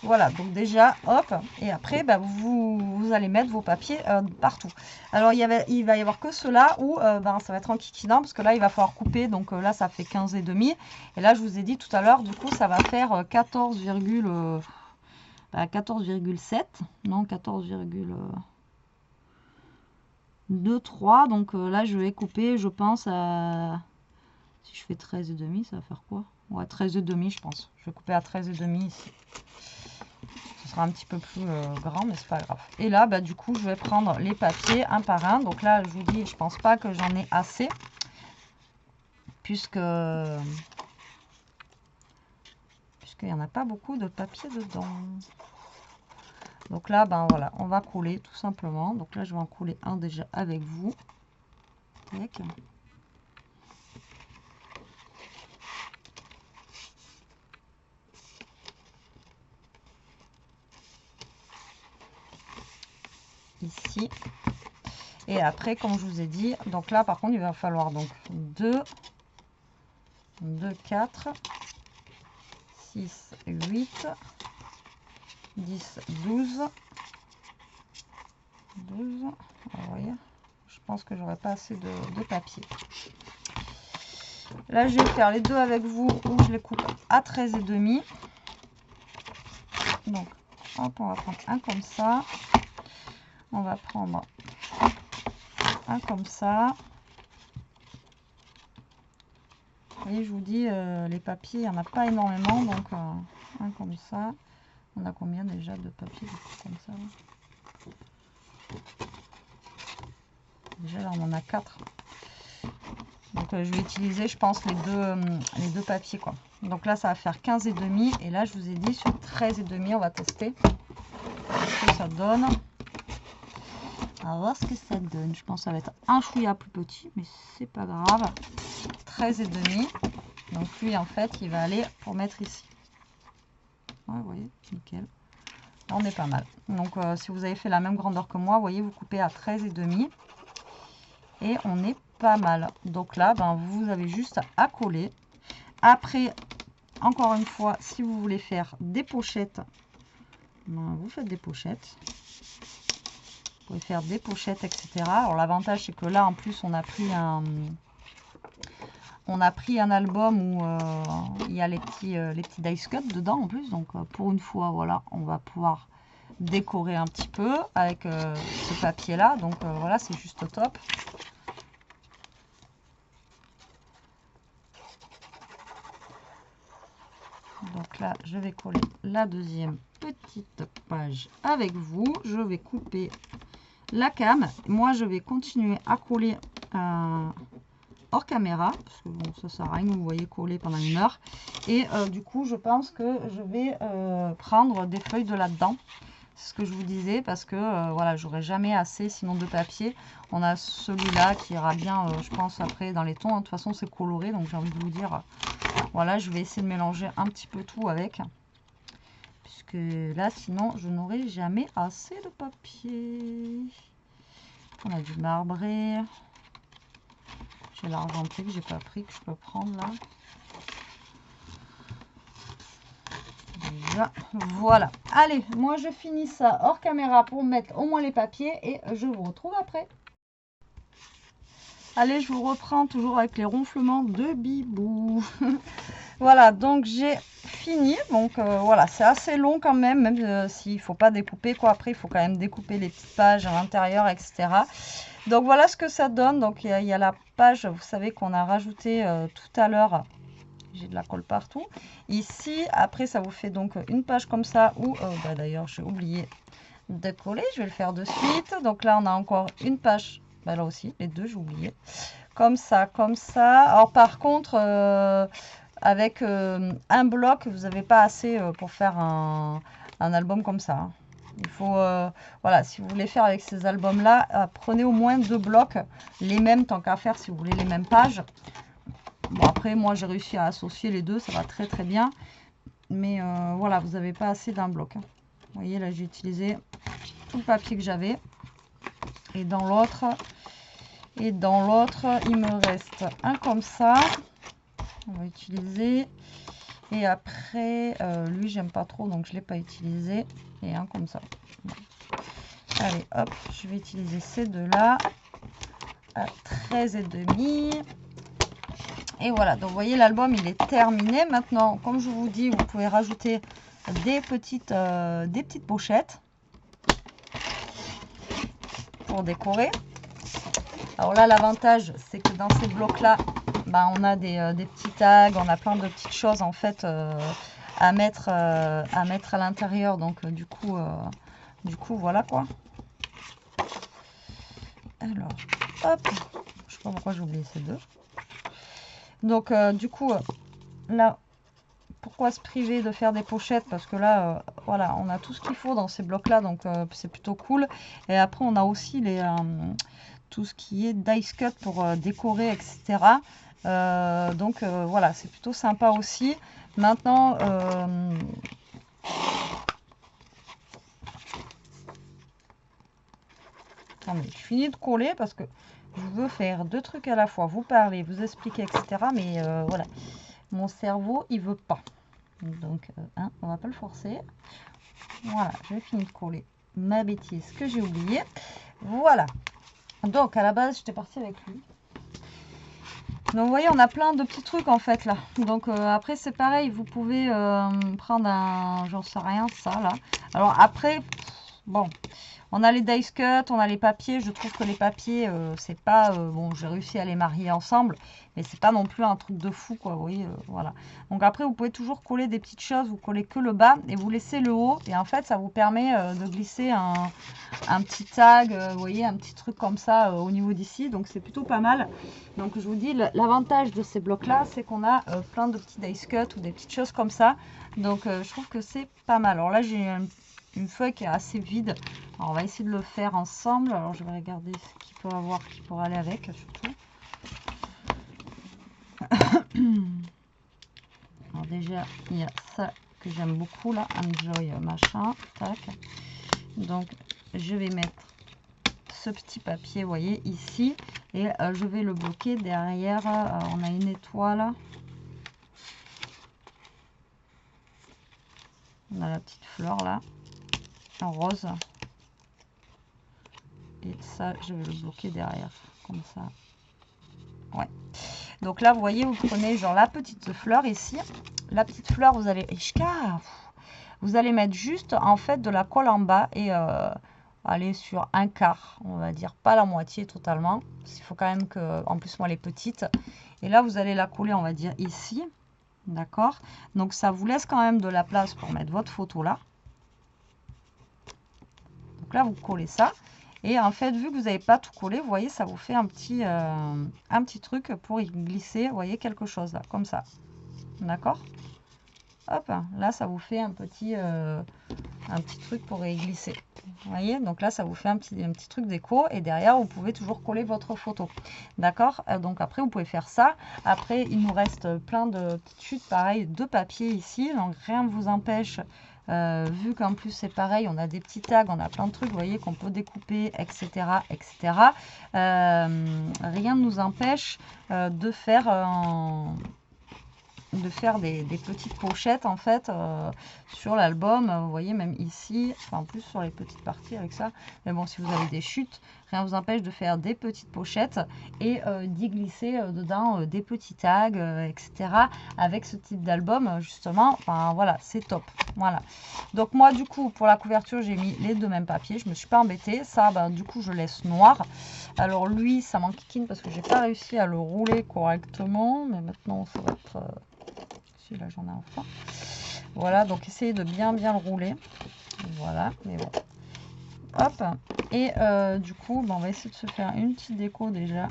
Voilà, donc déjà, hop, et après, bah, vous allez mettre vos papiers partout. Alors, il va y avoir que ceux-là où ben, ça va être en kikinant, parce que là, il va falloir couper. Donc là, ça fait 15,5. Et là, je vous ai dit tout à l'heure, du coup, ça va faire 14,7. Non, 14,23. Donc là, je vais couper, je pense, à... Si je fais 13,5, ça va faire quoi? Ouais, 13,5, je pense. Je vais couper à 13,5 ici. Ce sera un petit peu plus grand, mais c'est pas grave. Et là, bah, du coup, je vais prendre les papiers un par un. Donc là, je vous dis, je pense pas que j'en ai assez. Puisqu'il n'y en a pas beaucoup de papier dedans. Donc là, ben voilà, on va couler tout simplement. Donc là, je vais en couler un déjà avec vous. Tac. Ici. Et après, comme je vous ai dit, donc là, par contre, il va falloir donc 2, 4, 6, 8, 10, 12. 12. Vous voyez, je pense que j'aurai pas assez de papier. Là, je vais faire les deux avec vous où je les coupe à 13,5. Donc, hop, on va prendre un comme ça. On va prendre un comme ça. Vous voyez, je vous dis, les papiers, il n'y en a pas énormément. Donc, un comme ça. On a combien déjà de papiers comme ça là? Déjà, là, on en a 4. Donc, je vais utiliser, je pense, les deux papiers, quoi. Donc là, ça va faire 15,5. Et là, je vous ai dit, sur 13,5, on va tester ce que ça donne. On va voir ce que ça donne. Je pense que ça va être un chouïa plus petit, mais c'est pas grave. 13,5. Donc lui, en fait, il va aller pour mettre ici. Ouais, vous voyez, nickel. Là, on est pas mal. Donc, si vous avez fait la même grandeur que moi, vous voyez, vous coupez à 13,5. Et on est pas mal. Donc là, ben, vous avez juste à coller. Après, encore une fois, si vous voulez faire des pochettes, ben, vous faites des pochettes. Vous pouvez faire des pochettes, etc. Alors l'avantage, c'est que là, en plus, on a pris un album où il y a les petits dice cuts dedans en plus. Donc pour une fois, voilà, on va pouvoir décorer un petit peu avec ce papier là. Donc voilà, c'est juste top. Donc là, je vais coller la deuxième petite page avec vous. Je vais couper la came. Moi, je vais continuer à coller hors caméra, parce que bon, ça sert à rien, vous voyez coller pendant 1 heure. Et du coup, je pense que je vais prendre des feuilles de là-dedans. C'est ce que je vous disais, parce que voilà, j'aurai jamais assez sinon de papier. On a celui-là qui ira bien, je pense, après dans les tons. De toute façon, c'est coloré, donc j'ai envie de vous dire, voilà, je vais essayer de mélanger un petit peu tout avec. Puisque là, sinon, je n'aurai jamais assez de papier. On a du marbré. J'ai l'argenté que j'ai pas pris, que je peux prendre là. Déjà, voilà. Allez, moi je finis ça hors caméra pour mettre au moins les papiers et je vous retrouve après. Allez, je vous reprends toujours avec les ronflements de Bibou. Voilà, donc j'ai fini. Donc voilà, c'est assez long quand même s'il ne faut pas découper, quoi. Après, il faut quand même découper les petites pages à l'intérieur, etc. Donc voilà ce que ça donne. Donc il y a la page, vous savez, qu'on a rajouté tout à l'heure. J'ai de la colle partout. Ici, après, ça vous fait donc une page comme ça où, bah, d'ailleurs, j'ai oublié de coller. Je vais le faire de suite. Donc là, on a encore une page. Bah, là aussi, les deux, j'ai oublié. Comme ça, comme ça. Alors par contre, avec un bloc, vous n'avez pas assez pour faire un album comme ça. Hein. Il faut, voilà, si vous voulez faire avec ces albums-là, prenez au moins 2 blocs, les mêmes tant qu'à faire si vous voulez les mêmes pages. Bon, après, moi, j'ai réussi à associer les deux, ça va très très bien. Mais voilà, vous n'avez pas assez d'un bloc. Hein. Vous voyez, là, j'ai utilisé tout le papier que j'avais. Et dans l'autre, il me reste un comme ça. On va utiliser. Et après, lui, j'aime pas trop, donc je ne l'ai pas utilisé. Et un comme ça. Bon. Allez, hop, je vais utiliser ces deux-là. À 13,5. Et voilà, donc vous voyez, l'album, il est terminé. Maintenant, comme je vous dis, vous pouvez rajouter des petites pochettes pour décorer. Alors là, l'avantage, c'est que dans ces blocs-là, bah, on a des petits tags, on a plein de petites choses en fait à mettre à l'intérieur. Donc du coup, voilà quoi. Alors, hop, je sais pas pourquoi j'ai oublié ces deux. Donc du coup, là, pourquoi se priver de faire des pochettes? Parce que là, voilà, on a tout ce qu'il faut dans ces blocs-là, donc c'est plutôt cool. Et après, on a aussi tout ce qui est dice cut pour décorer, etc. Donc voilà, c'est plutôt sympa aussi. Maintenant, attendez, je finis de coller parce que je veux faire deux trucs à la fois, vous parler, vous expliquer, etc. Mais voilà, mon cerveau, il veut pas. Donc, hein, on va pas le forcer. Voilà, j'ai fini de coller ma bêtise que j'ai oublié. Voilà. Donc, à la base, j'étais partie avec lui. Donc, vous voyez, on a plein de petits trucs en fait là. Donc, après, c'est pareil. Vous pouvez prendre un, j'en sais rien, ça là. Alors, après, bon, on a les dice cut, on a les papiers. Je trouve que les papiers, c'est pas... bon, j'ai réussi à les marier ensemble, mais c'est pas non plus un truc de fou, quoi. Vous voyez, voilà. Donc après, vous pouvez toujours coller des petites choses. Vous collez que le bas et vous laissez le haut. Et en fait, ça vous permet de glisser un petit tag, vous voyez, un petit truc comme ça au niveau d'ici. Donc c'est plutôt pas mal. Donc je vous dis, l'avantage de ces blocs-là, c'est qu'on a plein de petits dice cut ou des petites choses comme ça. Donc je trouve que c'est pas mal. Alors là, j'ai une feuille qui est assez vide. Alors, on va essayer de le faire ensemble. Alors, je vais regarder ce qu'il peut avoir qui pourra aller avec, surtout. Alors, déjà, il y a ça que j'aime beaucoup, là. Enjoy machin. Tac. Donc, je vais mettre ce petit papier, vous voyez, ici. Et je vais le bloquer derrière. On a une étoile. On a la petite fleur, là. En rose. Et ça, je vais le bloquer derrière, comme ça. Ouais. Donc là, vous voyez, vous prenez genre la petite fleur ici. La petite fleur, vous allez... Vous allez mettre juste, en fait, de la colle en bas et aller sur un quart, on va dire. Pas la moitié totalement. Parce qu'il faut quand même que... En plus, moi, elle est petite. Et là, vous allez la coller, on va dire, ici. D'accord? Donc, ça vous laisse quand même de la place pour mettre votre photo là. Donc là, vous collez ça. Et en fait, vu que vous n'avez pas tout collé, vous voyez, ça vous fait un petit truc pour y glisser, vous voyez, quelque chose là, comme ça. D'accord? Hop, là, ça vous fait un petit truc pour y glisser. Vous voyez? Donc là, ça vous fait un petit truc déco. Et derrière, vous pouvez toujours coller votre photo. D'accord? Donc après, vous pouvez faire ça. Après, il nous reste plein de petites chutes, pareil, de papier ici. Donc rien ne vous empêche... vu qu'en plus c'est pareil, on a des petits tags, on a plein de trucs, vous voyez, qu'on peut découper, etc. etc. Rien ne nous empêche de faire des petites pochettes en fait sur l'album, vous voyez, même ici, enfin, en plus sur les petites parties avec ça. Mais bon, si vous avez des chutes, rien ne vous empêche de faire des petites pochettes et d'y glisser dedans des petits tags, etc. avec ce type d'album justement. Enfin voilà, c'est top. Voilà. Donc moi du coup pour la couverture j'ai mis les deux mêmes papiers, je me suis pas embêtée. Ça ben, du coup je laisse noir. Alors lui ça m'enquiquine parce que j'ai pas réussi à le rouler correctement, mais maintenant ça va être là j'en ai enfin. Voilà, donc essayez de bien le rouler. Voilà, mais bon. Hop. Et du coup, on va essayer de se faire une petite déco déjà.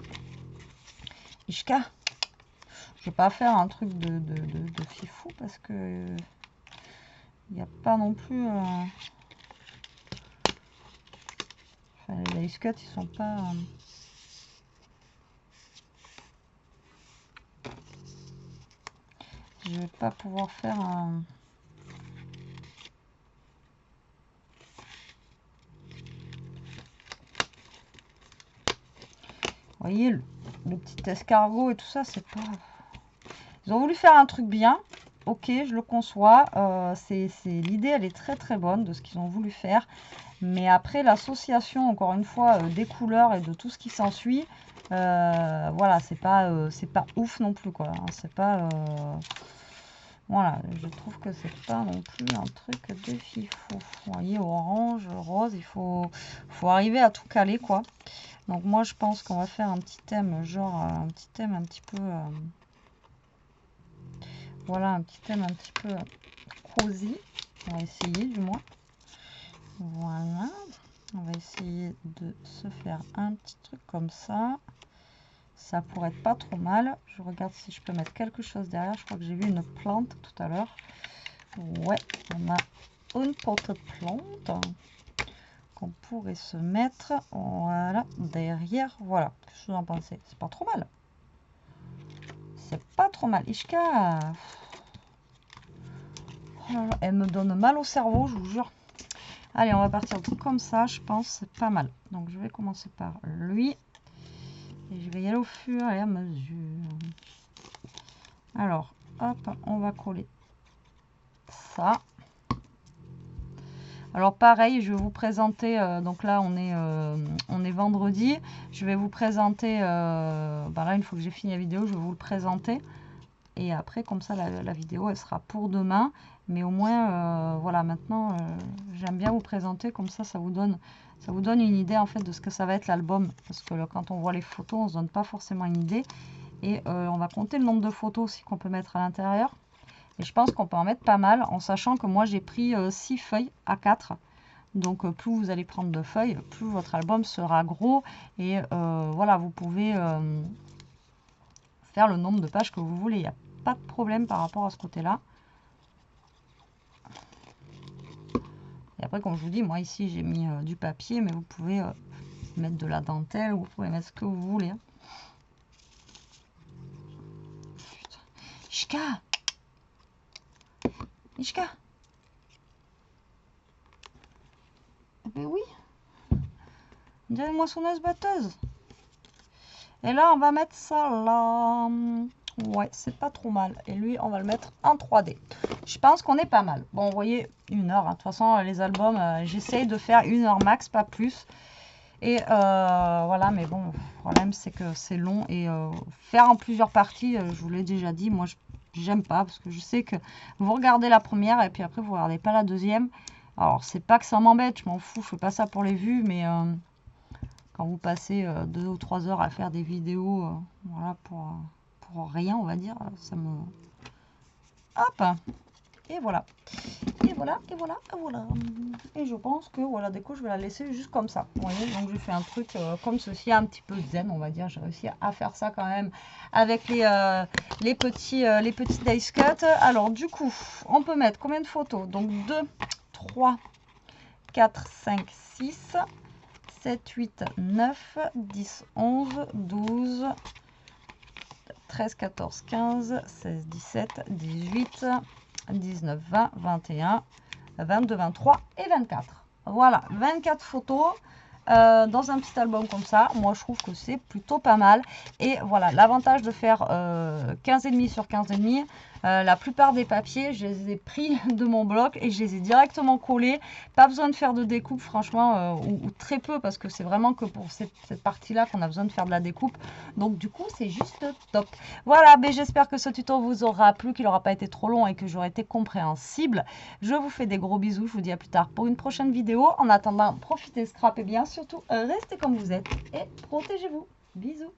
Ishka. Je vais pas faire un truc de fifou parce que il n'y a pas non plus. Enfin, les ice cuts, ils sont pas. je vais pas pouvoir faire un... Vous voyez, le petit escargot et tout ça, c'est pas... Ils ont voulu faire un truc bien. Ok, je le conçois. L'idée, elle est très très bonne de ce qu'ils ont voulu faire. Mais après, l'association, encore une fois, des couleurs et de tout ce qui s'ensuit, voilà, c'est pas ouf non plus, quoi. Hein, c'est pas... Voilà, je trouve que c'est pas non plus un truc de fifou. Vous voyez, orange, rose, il faut arriver à tout caler, quoi. Donc moi, je pense qu'on va faire un petit thème, genre un petit thème un petit peu... voilà, un petit thème un petit peu cosy. On va essayer, du moins. Voilà. On va essayer de se faire un petit truc comme ça. Ça pourrait être pas trop mal. Je regarde si je peux mettre quelque chose derrière. Je crois que j'ai vu une plante tout à l'heure. Ouais, on a une porte-plante qu'on pourrait se mettre, voilà, derrière. Voilà, qu'est-ce que vous en pensez? C'est pas trop mal. C'est pas trop mal. Ishka, oh là là, elle me donne mal au cerveau, je vous jure. Allez, on va partir comme ça, je pense, c'est pas mal. Donc, je vais commencer par lui. Et je vais y aller au fur et à mesure. Alors, hop, on va coller ça. Alors pareil, je vais vous présenter, donc là on est vendredi, je vais vous présenter, là une fois que j'ai fini la vidéo, je vais vous le présenter. Et après comme ça la vidéo elle sera pour demain. Mais au moins, voilà, maintenant j'aime bien vous présenter, comme ça ça vous donne une idée en fait de ce que ça va être l'album. Parce que quand on voit les photos, on ne se donne pas forcément une idée. Et on va compter le nombre de photos aussi qu'on peut mettre à l'intérieur. Et je pense qu'on peut en mettre pas mal, en sachant que moi j'ai pris 6 feuilles A4. Donc plus vous allez prendre de feuilles, plus votre album sera gros. Et voilà, vous pouvez faire le nombre de pages que vous voulez. Il n'y a pas de problème par rapport à ce côté-là. Et après, comme je vous dis, moi ici j'ai mis du papier, mais vous pouvez mettre de la dentelle, ou vous pouvez mettre ce que vous voulez. Hein. Ishka! Ishka! Eh ben oui! On dirait une moissonneuse batteuse. Et là, on va mettre ça là. Ouais, c'est pas trop mal. Et lui, on va le mettre en 3D. Je pense qu'on est pas mal. Bon, vous voyez, 1 heure. Hein. De toute façon, les albums, j'essaye de faire 1 heure max, pas plus. Et voilà, mais bon, le problème, c'est que c'est long. Et faire en plusieurs parties, je vous l'ai déjà dit, moi, j'aime pas. Parce que je sais que vous regardez la première et puis après, vous regardez pas la deuxième. Alors, c'est pas que ça m'embête, je m'en fous, je fais pas ça pour les vues, mais... quand vous passez 2 ou 3 heures à faire des vidéos, voilà, pour rien, on va dire, ça me... Hop! Et voilà. Et voilà, et voilà, et voilà. Et je pense que, voilà, du coup, je vais la laisser juste comme ça. Vous voyez, donc je fais un truc comme ceci, un petit peu zen, on va dire. J'ai réussi à faire ça quand même avec les petits dice cut. Alors, du coup, on peut mettre combien de photos? Donc, 2, 3, 4, 5, 6... 7, 8, 9, 10, 11, 12, 13, 14, 15, 16, 17, 18, 19, 20, 21, 22, 23 et 24. Voilà, 24 photos dans un petit album comme ça. Moi, je trouve que c'est plutôt pas mal. Et voilà, l'avantage de faire 15,5 sur 15,5, la plupart des papiers, je les ai pris de mon bloc et je les ai directement collés. Pas besoin de faire de découpe, franchement, ou très peu, parce que c'est vraiment que pour cette partie-là qu'on a besoin de faire de la découpe. Donc, du coup, c'est juste top. Voilà, mais j'espère que ce tuto vous aura plu, qu'il n'aura pas été trop long et que j'aurai été compréhensible. Je vous fais des gros bisous. Je vous dis à plus tard pour une prochaine vidéo. En attendant, profitez scrap et bien surtout, restez comme vous êtes et protégez-vous. Bisous.